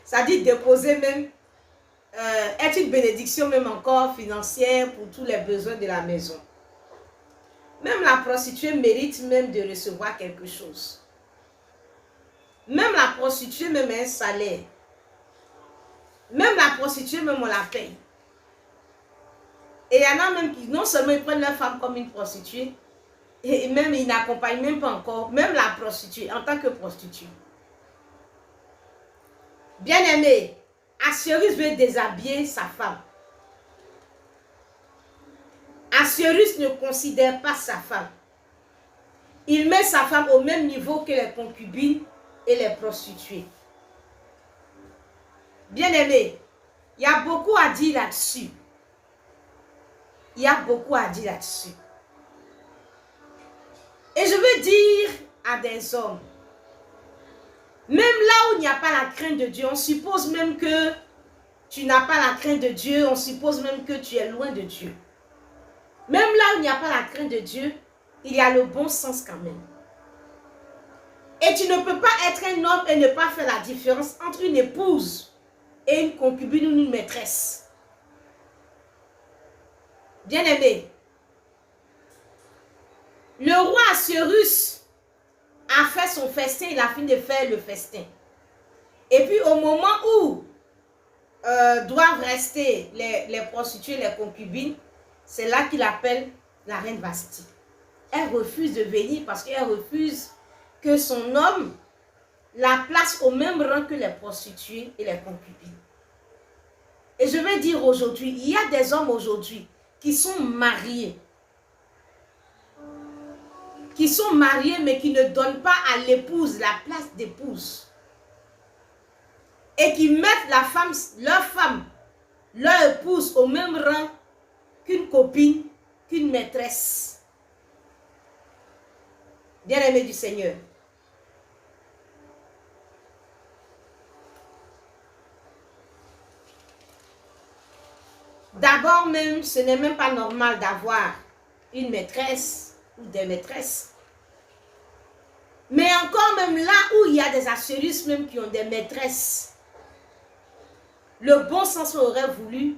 Ça dit déposer même, être une bénédiction même encore financière pour tous les besoins de la maison. Même la prostituée mérite même de recevoir quelque chose. Même la prostituée même a un salaire. Même la prostituée même on la paye. Et il y en a même qui non seulement ils prennent leur femme comme une prostituée, et même ils n'accompagnent même pas encore, même la prostituée en tant que prostituée. Bien-aimé, Assuérus veut déshabiller sa femme. Assuérus ne considère pas sa femme. Il met sa femme au même niveau que les concubines et les prostituées. Bien-aimé, il y a beaucoup à dire là-dessus. Il y a beaucoup à dire là-dessus. Et je veux dire à des hommes, même là où il n'y a pas la crainte de Dieu, on suppose même que tu n'as pas la crainte de Dieu, on suppose même que tu es loin de Dieu. Même là où il n'y a pas la crainte de Dieu, il y a le bon sens quand même. Et tu ne peux pas être un homme et ne pas faire la différence entre une épouse et une concubine ou une maîtresse. Bien-aimé, le roi Assuérus a fait son festin, il a fini de faire le festin. Et puis au moment où doivent rester les prostituées, les concubines, c'est là qu'il appelle la reine Vasti. Elle refuse de venir parce qu'elle refuse que son homme la place au même rang que les prostituées et les concubines. Et je vais dire aujourd'hui, il y a des hommes aujourd'hui qui sont mariés mais qui ne donnent pas à l'épouse la place d'épouse. Et qui mettent leur épouse au même rang qu'une copine, qu'une maîtresse. Bien-aimé du Seigneur. D'abord même, ce n'est même pas normal d'avoir une maîtresse ou des maîtresses. Mais encore même là où il y a des Assuérus même qui ont des maîtresses, le bon sens aurait voulu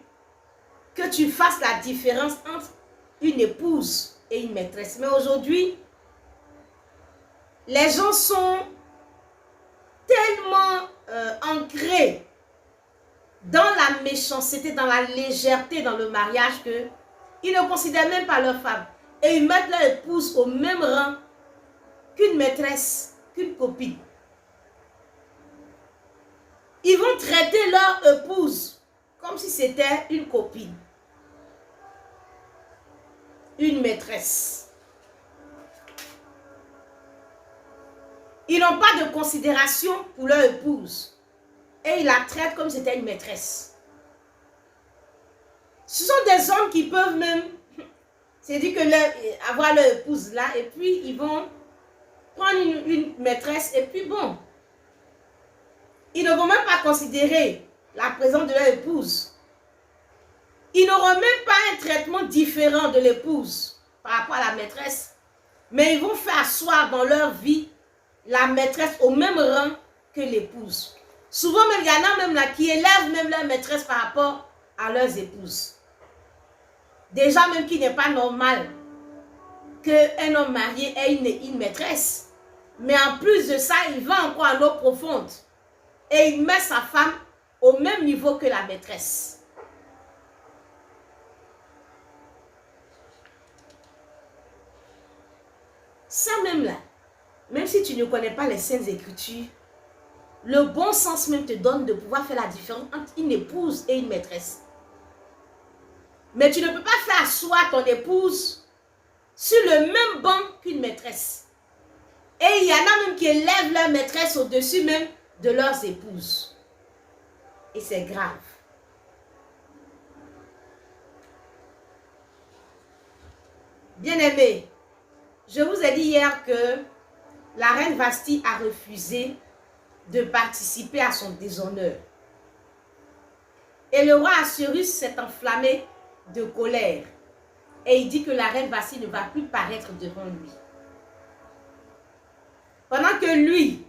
que tu fasses la différence entre une épouse et une maîtresse. Mais aujourd'hui, les gens sont tellement ancrés dans la méchanceté, dans la légèreté dans le mariage que ils ne considèrent même pas leur femme. Et ils mettent leur épouse au même rang qu'une maîtresse, qu'une copine. Ils vont traiter leur épouse comme si c'était une copine, une maîtresse. Ils n'ont pas de considération pour leur épouse et ils la traitent comme si c'était une maîtresse. Ce sont des hommes qui peuvent même, c'est dit que avoir leur épouse là et puis ils vont prendre une maîtresse et puis bon, ils ne vont même pas considérer la présence de leur épouse. Ils n'auront même pas un traitement différent de l'épouse par rapport à la maîtresse, mais ils vont faire asseoir dans leur vie la maîtresse au même rang que l'épouse. Souvent même, il y en a même là qui élèvent même leur maîtresse par rapport à leurs épouses. Déjà même qu'il n'est pas normal qu'un homme marié ait une maîtresse. Mais en plus de ça, il va encore à l'eau profonde. Et il met sa femme au même niveau que la maîtresse. Ça même là, même si tu ne connais pas les Saintes Écritures, le bon sens même te donne de pouvoir faire la différence entre une épouse et une maîtresse. Mais tu ne peux pas faire asseoir ton épouse sur le même banc qu'une maîtresse. Et il y en a même qui élèvent leur maîtresse au-dessus même de leurs épouses. Et c'est grave. Bien-aimés, je vous ai dit hier que la reine Vasti a refusé de participer à son déshonneur. Et le roi Assuérus s'est enflammé de colère. Et il dit que la reine Vasti ne va plus paraître devant lui. Pendant que lui,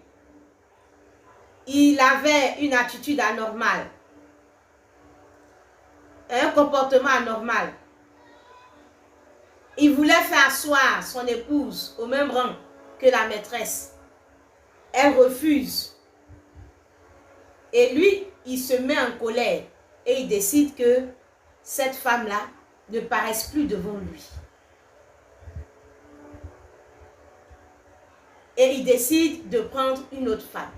il avait une attitude anormale, un comportement anormal. Il voulait faire asseoir son épouse au même rang que la maîtresse. Elle refuse. Et lui, il se met en colère et il décide que cette femme-là ne paraisse plus devant lui. Et il décide de prendre une autre femme.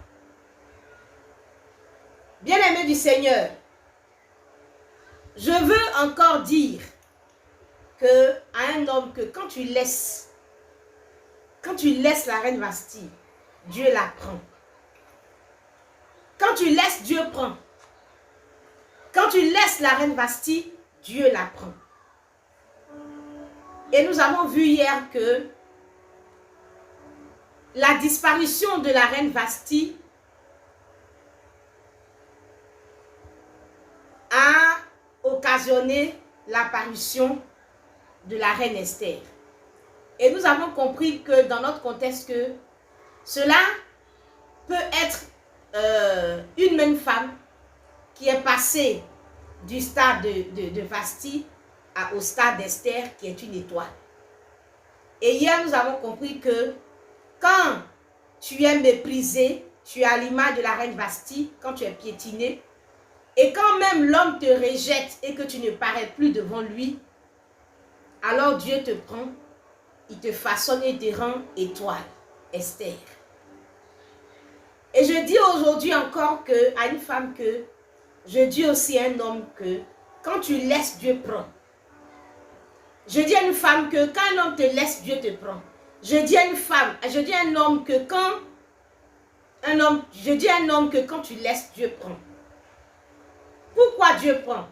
Bien-aimé du Seigneur, je veux encore dire à un homme que quand tu laisses la reine Vasti, Dieu la prend. Quand tu laisses, Dieu prend. Quand tu laisses la reine Vasti, Dieu la prend. Et nous avons vu hier que la disparition de la reine Vasti a occasionné l'apparition de la reine Esther. Et nous avons compris que dans notre contexte, que cela peut être une même femme qui est passée du stade de Vasti au stade d'Esther, qui est une étoile. Et hier, nous avons compris que quand tu es méprisé, tu es à l'image de la reine Vasti, quand tu es piétiné, et quand même l'homme te rejette et que tu ne parais plus devant lui, alors Dieu te prend, il te façonne et te rend étoile, Esther. Et je dis aujourd'hui encore à une femme que, je dis aussi à un homme que, quand tu laisses, Dieu prend. Je dis à une femme que quand un homme te laisse, Dieu te prend. Je dis à une femme, je dis à un homme que quand tu laisses, Dieu prend. Pourquoi Dieu prend?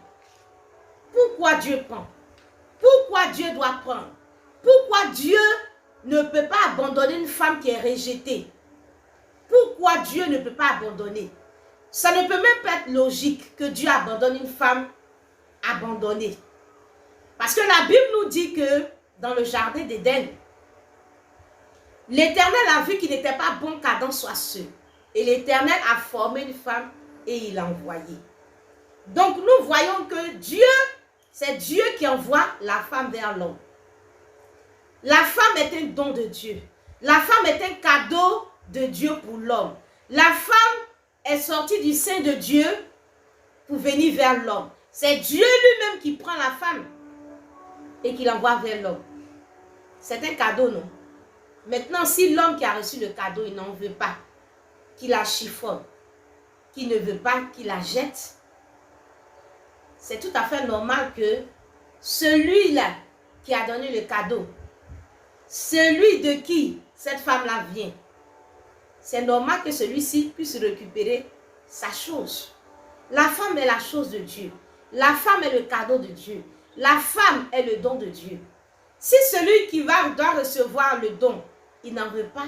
Pourquoi Dieu prend? Pourquoi Dieu doit prendre? Pourquoi Dieu ne peut pas abandonner une femme qui est rejetée? Pourquoi Dieu ne peut pas abandonner? Ça ne peut même pas être logique que Dieu abandonne une femme abandonnée. Parce que la Bible nous dit que dans le jardin d'Éden, l'Éternel a vu qu'il n'était pas bon qu'Adam soit seul. Et l'Éternel a formé une femme et il l'a envoyée. Donc nous voyons que Dieu, c'est Dieu qui envoie la femme vers l'homme. La femme est un don de Dieu. La femme est un cadeau de Dieu pour l'homme. La femme est sortie du sein de Dieu pour venir vers l'homme. C'est Dieu lui-même qui prend la femme et qui l'envoie vers l'homme. C'est un cadeau, non? Maintenant, si l'homme qui a reçu le cadeau, il n'en veut pas, qu'il la chiffonne, qu'il ne veut pas, qu'il la jette, c'est tout à fait normal que celui-là qui a donné le cadeau, celui de qui cette femme-là vient, c'est normal que celui-ci puisse récupérer sa chose. La femme est la chose de Dieu. La femme est le cadeau de Dieu. La femme est le don de Dieu. Si celui qui doit recevoir le don, il n'en veut pas,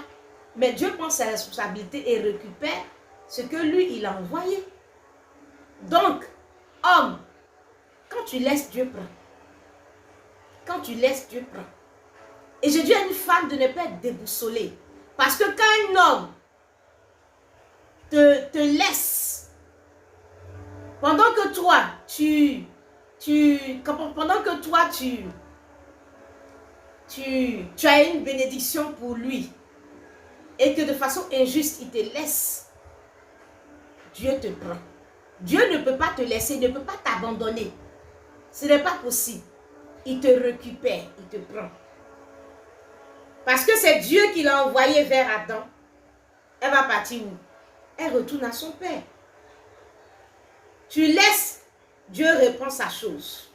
mais Dieu prend sa responsabilité et récupère ce que lui, il a envoyé. Donc, homme, quand tu laisses, Dieu prend. Quand tu laisses, Dieu prend. Et je dis à une femme de ne pas être déboussolée. Parce que quand un homme te laisse, pendant que toi, tu as une bénédiction pour lui, et que de façon injuste, il te laisse, Dieu te prend. Dieu ne peut pas te laisser, ne peut pas t'abandonner. Ce n'est pas possible. Il te récupère, il te prend. Parce que c'est Dieu qui l'a envoyé vers Adam. Elle va partir où? Elle retourne à son père. Tu laisses, Dieu reprend sa chose.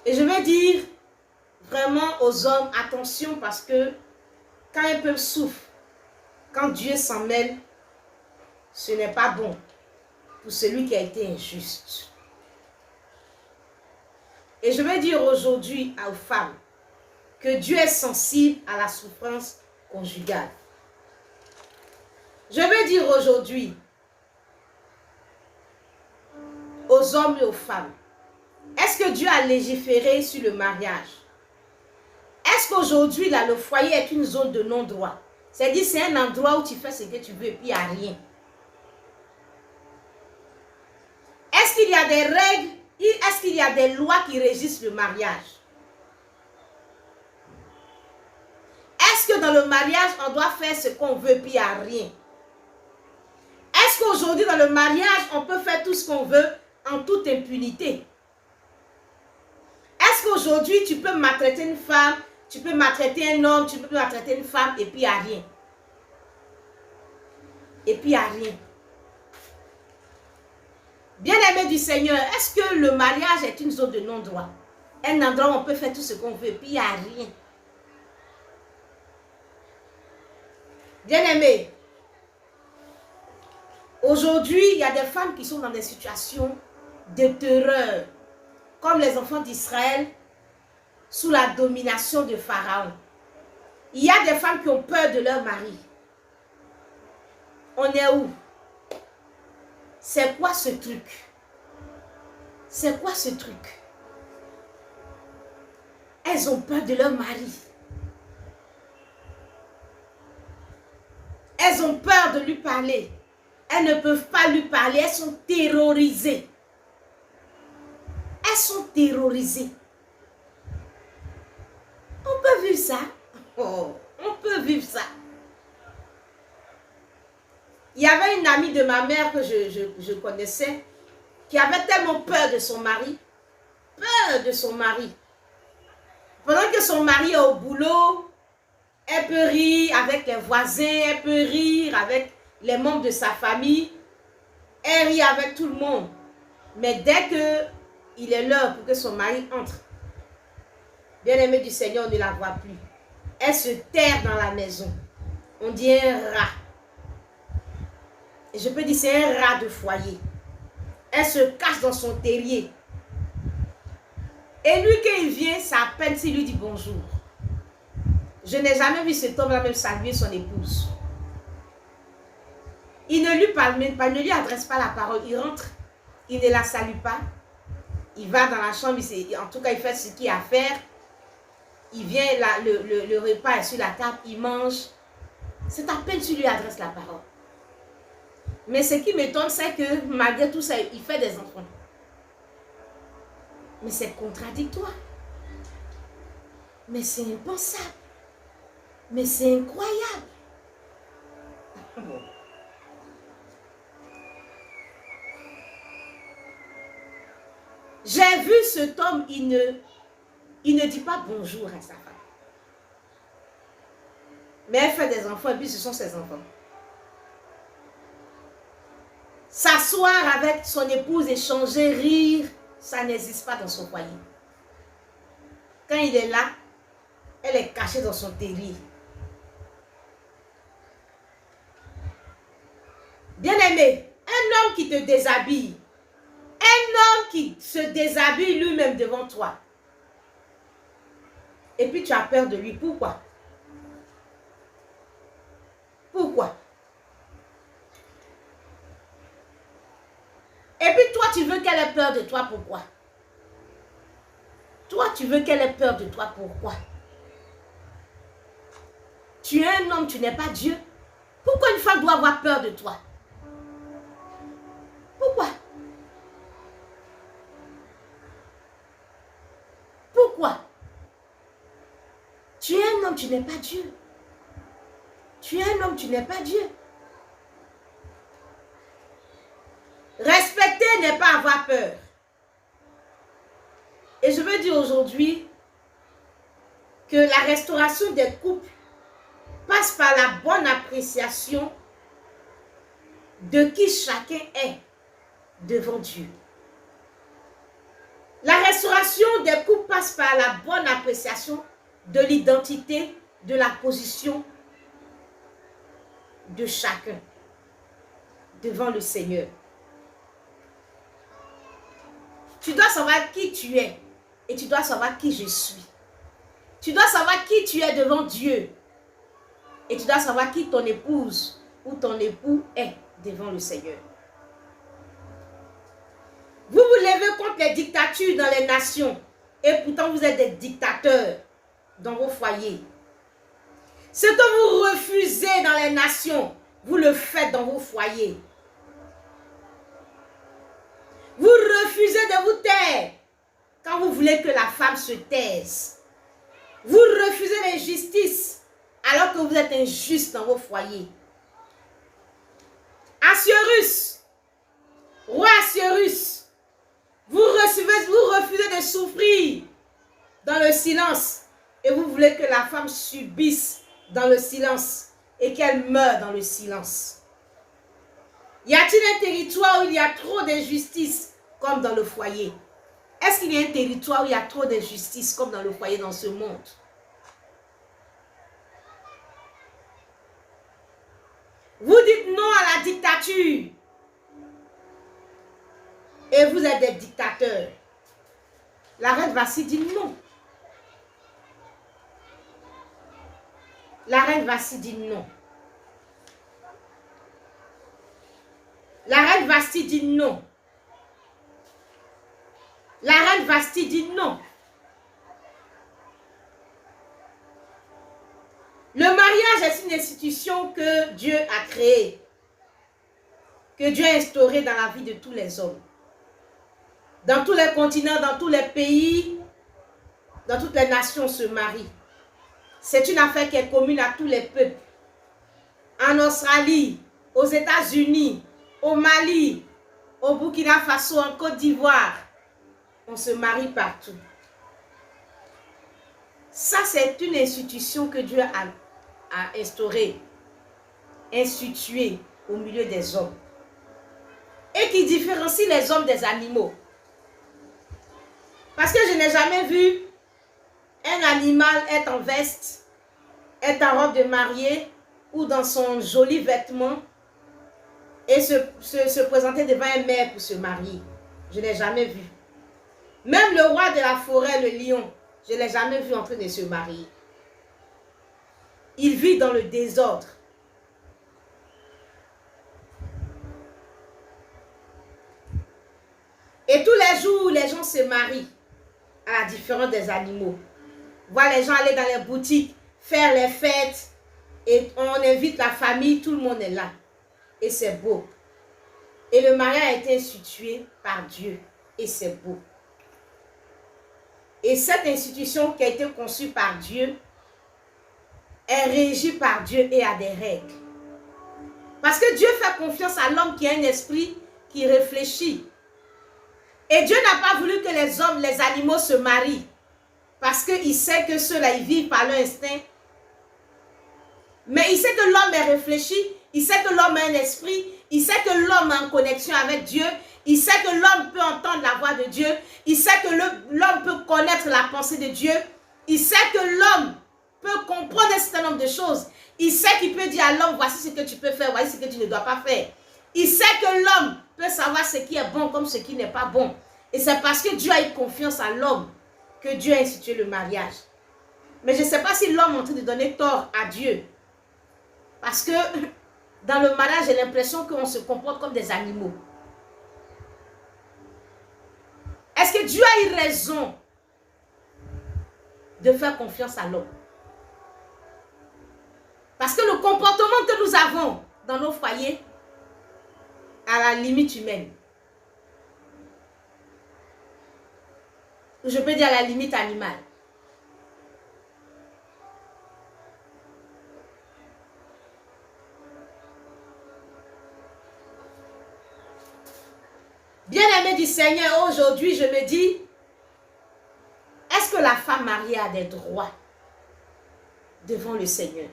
Et je veux dire vraiment aux hommes, attention, parce que quand un peuple souffre, quand Dieu s'en mêle, ce n'est pas bon pour celui qui a été injuste. Et je veux dire aujourd'hui aux femmes que Dieu est sensible à la souffrance conjugale. Je veux dire aujourd'hui aux hommes et aux femmes Est-ce que Dieu a légiféré sur le mariage? Est-ce qu'aujourd'hui, là, le foyer est une zone de non-droit? C'est-à-dire, c'est un endroit où tu fais ce que tu veux et puis il n'y a rien. Est-ce qu'il y a des règles? Est-ce qu'il y a des lois qui régissent le mariage? Est-ce que dans le mariage, on doit faire ce qu'on veut et puis il n'y a rien? Est-ce qu'aujourd'hui, dans le mariage, on peut faire tout ce qu'on veut en toute impunité? Est-ce qu'aujourd'hui, tu peux maltraiter une femme, tu peux maltraiter un homme, tu peux maltraiter une femme et puis il n'y a rien? Et puis il n'y a rien. Bien-aimé du Seigneur, est-ce que le mariage est une zone de non-droit? Un endroit où on peut faire tout ce qu'on veut et puis il n'y a rien. Bien-aimé, aujourd'hui, il y a des femmes qui sont dans des situations de terreur, comme les enfants d'Israël sous la domination de Pharaon. Il y a des femmes qui ont peur de leur mari. On est où? C'est quoi ce truc? C'est quoi ce truc? Elles ont peur de leur mari. Elles ont peur de lui parler. Elles ne peuvent pas lui parler. Elles sont terrorisées. Elles sont terrorisées. On peut vivre ça. Oh, on peut vivre ça. Il y avait une amie de ma mère que je connaissais qui avait tellement peur de son mari. Peur de son mari. Pendant que son mari est au boulot, elle peut rire avec les voisins, elle peut rire avec les membres de sa famille. Elle rit avec tout le monde. Mais dès qu'il est l'heure pour que son mari entre, bien-aimé du Seigneur, on ne la voit plus. Elle se terre dans la maison. On dit un rat. Et je peux dire c'est un rat de foyer. Elle se cache dans son terrier. Et lui, quand il vient, c'est à peine s'il lui dit bonjour. Je n'ai jamais vu cet homme-là même saluer son épouse. Il ne lui parle même pas, il ne lui adresse pas la parole. Il rentre, il ne la salue pas. Il va dans la chambre, en tout cas, il fait ce qu'il a à faire. Il vient, là, le repas est sur la table, il mange. C'est à peine s'il lui adresse la parole. Mais ce qui m'étonne, c'est que malgré tout ça, il fait des enfants. Mais c'est contradictoire. Mais c'est impensable. Mais c'est incroyable. J'ai vu cet homme, il ne dit pas bonjour à sa femme. Mais elle fait des enfants et puis ce sont ses enfants. S'asseoir avec son épouse, échanger, rire, ça n'existe pas dans son foyer. Quand il est là, elle est cachée dans son terrier. Bien-aimé, un homme qui te déshabille, un homme qui se déshabille lui-même devant toi, et puis tu as peur de lui, pourquoi? Pourquoi? Et puis toi, tu veux qu'elle ait peur de toi, pourquoi? Toi, tu veux qu'elle ait peur de toi, pourquoi? Tu es un homme, tu n'es pas Dieu. Pourquoi une femme doit avoir peur de toi? Pourquoi? Pourquoi? Tu es un homme, tu n'es pas Dieu. Tu es un homme, tu n'es pas Dieu. Respecter n'est pas avoir peur. Et je veux dire aujourd'hui que la restauration des couples passe par la bonne appréciation de qui chacun est devant Dieu. La restauration des couples passe par la bonne appréciation de l'identité, de la position de chacun devant le Seigneur. Tu dois savoir qui tu es et tu dois savoir qui je suis. Tu dois savoir qui tu es devant Dieu et tu dois savoir qui ton épouse ou ton époux est devant le Seigneur. Vous levez contre les dictatures dans les nations et pourtant vous êtes des dictateurs dans vos foyers. Ce que vous refusez dans les nations, vous le faites dans vos foyers. Vous refusez de vous taire quand vous voulez que la femme se taise. Vous refusez l'injustice alors que vous êtes injuste dans vos foyers. Assuérus, roi Assuérus, vous refusez de souffrir dans le silence et vous voulez que la femme subisse dans le silence et qu'elle meure dans le silence. Y a-t-il un territoire où il y a trop d'injustice comme dans le foyer? Est-ce qu'il y a un territoire où il y a trop d'injustice comme dans le foyer dans ce monde? Vous dites non à la dictature et vous êtes des dictateurs. La reine Vasti dit non. La reine Vasti dit non. La reine Vasti dit non. La reine Vasti dit non. Le mariage est une institution que Dieu a créée, que Dieu a instaurée dans la vie de tous les hommes. Dans tous les continents, dans tous les pays, dans toutes les nations, on se marie. C'est une affaire qui est commune à tous les peuples. En Australie, aux États-Unis, au Mali, au Burkina Faso, en Côte d'Ivoire, on se marie partout. Ça, c'est une institution que Dieu a instaurée, instituée au milieu des hommes. Et qui différencie les hommes des animaux. Parce que je n'ai jamais vu un animal être en veste, être en robe de mariée ou dans son joli vêtement et se présenter devant un maire pour se marier. Je n'ai jamais vu. Même le roi de la forêt, le lion, je ne l'ai jamais vu en train de se marier. Il vit dans le désordre. Et tous les jours, les gens se marient, à la différence des animaux. Voir les gens aller dans les boutiques, faire les fêtes, et on invite la famille, tout le monde est là. Et c'est beau. Et le mariage a été institué par Dieu, et c'est beau. Et cette institution qui a été conçue par Dieu est régie par Dieu et a des règles. Parce que Dieu fait confiance à l'homme qui a un esprit qui réfléchit. Et Dieu n'a pas voulu que les hommes, les animaux se marient. Parce qu'il sait que ceux-là, ils vivent par leur instinct. Mais il sait que l'homme est réfléchi. Il sait que l'homme a un esprit. Il sait que l'homme est en connexion avec Dieu. Il sait que l'homme peut entendre la voix de Dieu. Il sait que l'homme peut connaître la pensée de Dieu. Il sait que l'homme peut comprendre un certain nombre de choses. Il sait qu'il peut dire à l'homme, voici ce que tu peux faire, voici ce que tu ne dois pas faire. Il sait que l'homme peut savoir ce qui est bon comme ce qui n'est pas bon. Et c'est parce que Dieu a eu confiance à l'homme que Dieu a institué le mariage. Mais je ne sais pas si l'homme est en train de donner tort à Dieu. Parce que dans le mariage, j'ai l'impression qu'on se comporte comme des animaux. Est-ce que Dieu a eu raison de faire confiance à l'homme? Parce que le comportement que nous avons dans nos foyers, à la limite humaine, je peux dire à la limite animale. Bien-aimé du Seigneur, aujourd'hui je me dis, est-ce que la femme mariée a des droits devant le Seigneur?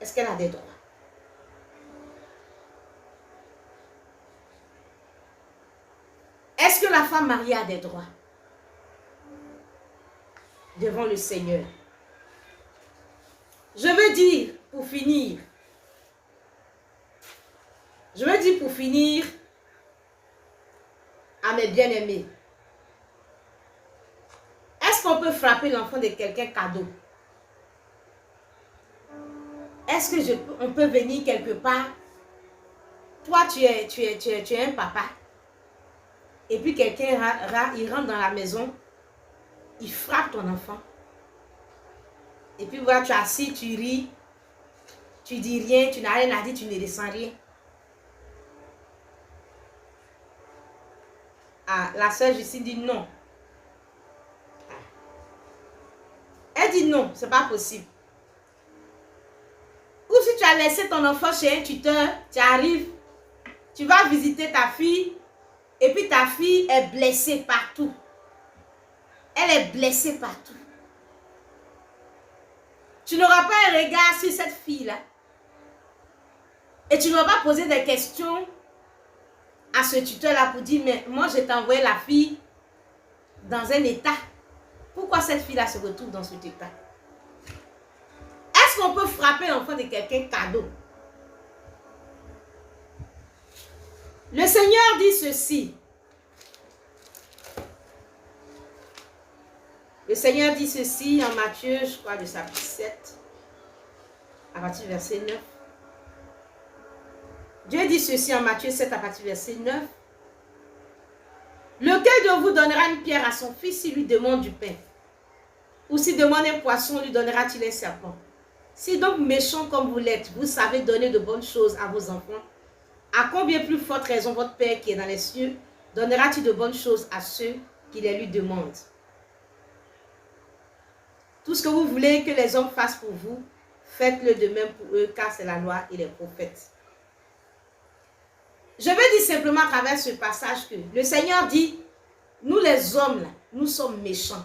Est-ce qu'elle a des droits? Est-ce que la femme mariée a des droits devant le Seigneur? Je veux dire, pour finir, à mes bien-aimés, est-ce qu'on peut frapper l'enfant de quelqu'un cadeau? Est-ce que on peut venir quelque part? Toi, tu es un papa. Et puis quelqu'un il rentre dans la maison, il frappe ton enfant. Et puis voilà, tu es assis, tu ris, tu dis rien, tu n'as rien à dire, tu ne ressens rien. Ah, la sœur Justine dit non. Elle dit non, c'est pas possible. Ou si tu as laissé ton enfant chez un tuteur, tu arrives, tu vas visiter ta fille, et puis ta fille est blessée partout. Elle est blessée partout. Tu n'auras pas un regard sur cette fille-là. Et tu ne vas pas poser des questions à ce tuteur-là pour dire, mais moi je t'ai envoyé la fille dans un état. Pourquoi cette fille-là se retrouve dans cet état? Est-ce qu'on peut frapper l'enfant de quelqu'un cadeau? Le Seigneur dit ceci. Le Seigneur dit ceci en Matthieu, je crois, de chapitre 7, à partir du verset 9. Dieu dit ceci en Matthieu 7, à partir du verset 9. Lequel de vous donnera une pierre à son fils s'il lui demande du pain? Ou s'il demande un poisson, lui donnera-t-il un serpent? Si donc méchant comme vous l'êtes, vous savez donner de bonnes choses à vos enfants, à combien plus forte raison votre Père qui est dans les cieux donnera-t-il de bonnes choses à ceux qui les lui demandent? Tout ce que vous voulez que les hommes fassent pour vous, faites-le de même pour eux, car c'est la loi et les prophètes. Je veux dire simplement à travers ce passage que le Seigneur dit, nous les hommes, là, nous sommes méchants.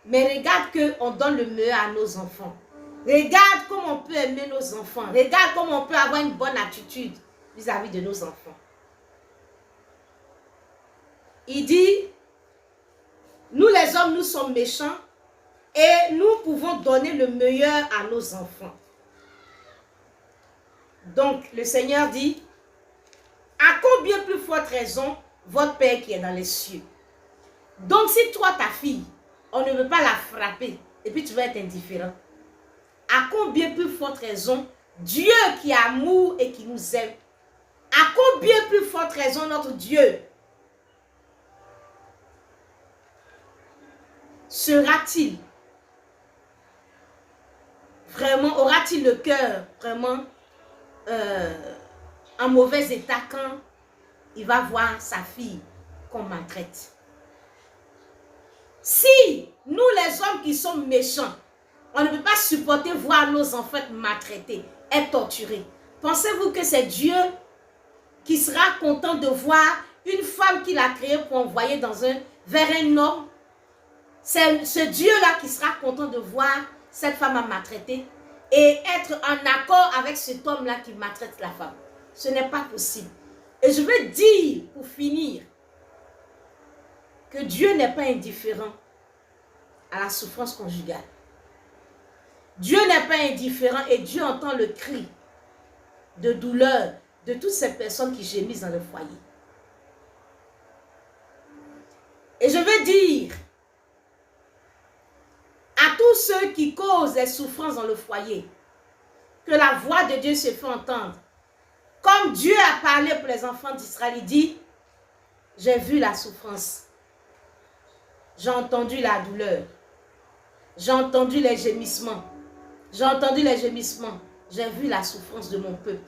Mais regarde qu'on donne le meilleur à nos enfants. Regarde comment on peut aimer nos enfants. Regarde comment on peut avoir une bonne attitude vis-à-vis de nos enfants. Il dit, nous les hommes, nous sommes méchants et nous pouvons donner le meilleur à nos enfants. Donc, le Seigneur dit, à combien plus forte raison votre Père qui est dans les cieux? Donc, si toi, ta fille, on ne veut pas la frapper et puis tu vas être indifférent, à combien plus forte raison Dieu qui est amour et qui nous aime, à combien plus forte raison notre Dieu sera-t-il vraiment, aura-t-il le cœur vraiment en mauvais état quand il va voir sa fille qu'on maltraite? Si nous les hommes qui sommes méchants, on ne peut pas supporter voir nos enfants être maltraités, être torturés, pensez-vous que c'est Dieu qui sera content de voir une femme qu'il a créée pour envoyer vers un homme? C'est ce Dieu-là qui sera content de voir cette femme à maltraiter et être en accord avec cet homme-là qui maltraite la femme. Ce n'est pas possible. Et je veux dire, pour finir, que Dieu n'est pas indifférent à la souffrance conjugale. Dieu n'est pas indifférent et Dieu entend le cri de douleur de toutes ces personnes qui gémissent dans le foyer. Et je veux dire à tous ceux qui causent des souffrances dans le foyer, que la voix de Dieu se fait entendre. Comme Dieu a parlé pour les enfants d'Israël, il dit, j'ai vu la souffrance, j'ai entendu la douleur, j'ai entendu les gémissements, j'ai vu la souffrance de mon peuple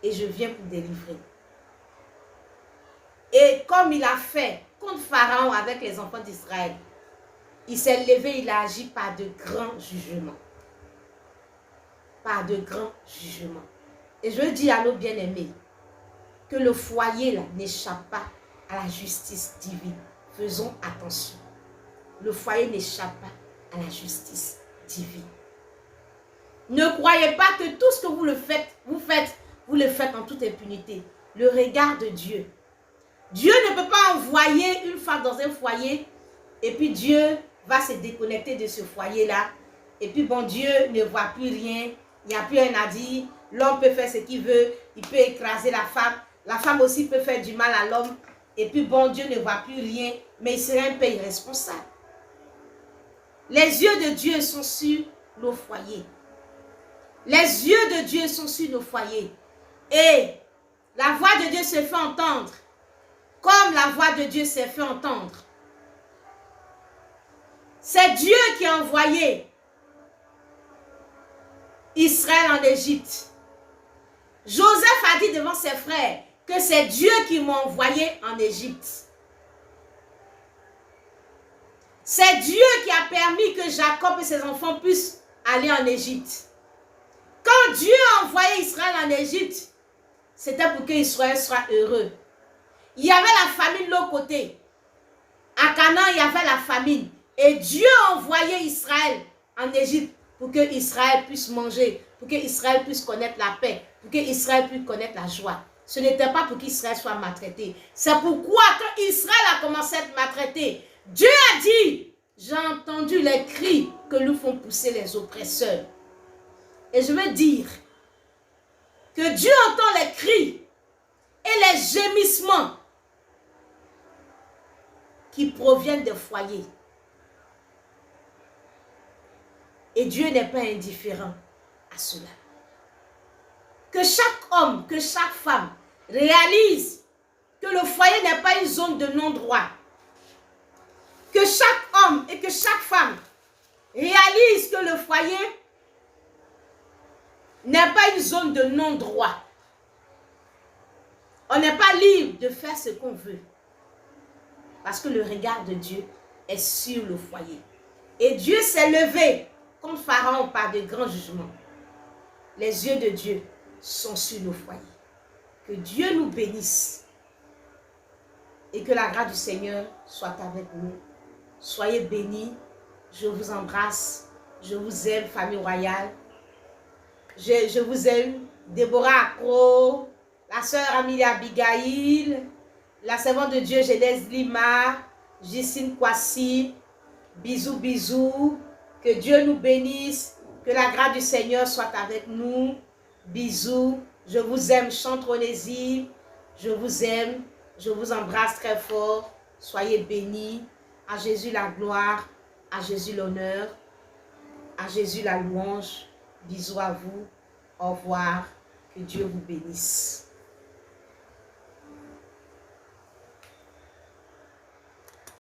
et je viens pour délivrer. Et comme il a fait contre Pharaon avec les enfants d'Israël, il s'est levé, il a agi par de grands jugements. Par de grands jugements. Et je dis à nos bien-aimés que le foyer là n'échappe pas à la justice divine. Faisons attention. Le foyer n'échappe pas à la justice divine. Ne croyez pas que tout ce que vous le faites en toute impunité. Le regard de Dieu. Dieu ne peut pas envoyer une femme dans un foyer et puis Dieu va se déconnecter de ce foyer-là. Et puis bon, Dieu ne voit plus rien. Il n'y a plus rien à dire. L'homme peut faire ce qu'il veut. Il peut écraser la femme. La femme aussi peut faire du mal à l'homme. Et puis bon, Dieu ne voit plus rien. Mais il serait un peu irresponsable. Les yeux de Dieu sont sur nos foyers. Les yeux de Dieu sont sur nos foyers. Et la voix de Dieu se fait entendre. comme la voix de Dieu s'est fait entendre. C'est Dieu qui a envoyé Israël en Égypte. Joseph a dit devant ses frères que c'est Dieu qui m'a envoyé en Égypte. C'est Dieu qui a permis que Jacob et ses enfants puissent aller en Égypte. Quand Dieu a envoyé Israël en Égypte, c'était pour qu'Israël soit heureux. Il y avait la famine de l'autre côté. À Canaan, il y avait la famine. Et Dieu a envoyé Israël en Égypte pour que Israël puisse manger, pour que Israël puisse connaître la paix, pour que Israël puisse connaître la joie. Ce n'était pas pour qu'Israël soit maltraité. C'est pourquoi quand Israël a commencé à être maltraité, Dieu a dit, j'ai entendu les cris que nous font pousser les oppresseurs. Et je veux dire que Dieu entend les cris et les gémissements qui proviennent des foyers. Et Dieu n'est pas indifférent à cela. Que chaque homme, que chaque femme réalise que le foyer n'est pas une zone de non-droit. Que chaque homme et que chaque femme réalise que le foyer n'est pas une zone de non-droit. On n'est pas libre de faire ce qu'on veut. Parce que le regard de Dieu est sur le foyer. Et Dieu s'est levé contre Pharaon par de grands jugements. Les yeux de Dieu sont sur nos foyers. Que Dieu nous bénisse. Et que la grâce du Seigneur soit avec nous. Soyez bénis. Je vous embrasse. Je vous aime, famille royale. Je vous aime. Déborah Accro, la sœur Amélie Abigail, la servante de Dieu Genèse Lima, Jessine Kwasi. Bisous, bisous. Que Dieu nous bénisse. Que la grâce du Seigneur soit avec nous. Bisous. Je vous aime, Chantronésime. Je vous aime. Je vous embrasse très fort. Soyez bénis. À Jésus la gloire. À Jésus l'honneur. À Jésus la louange. Bisous à vous. Au revoir. Que Dieu vous bénisse.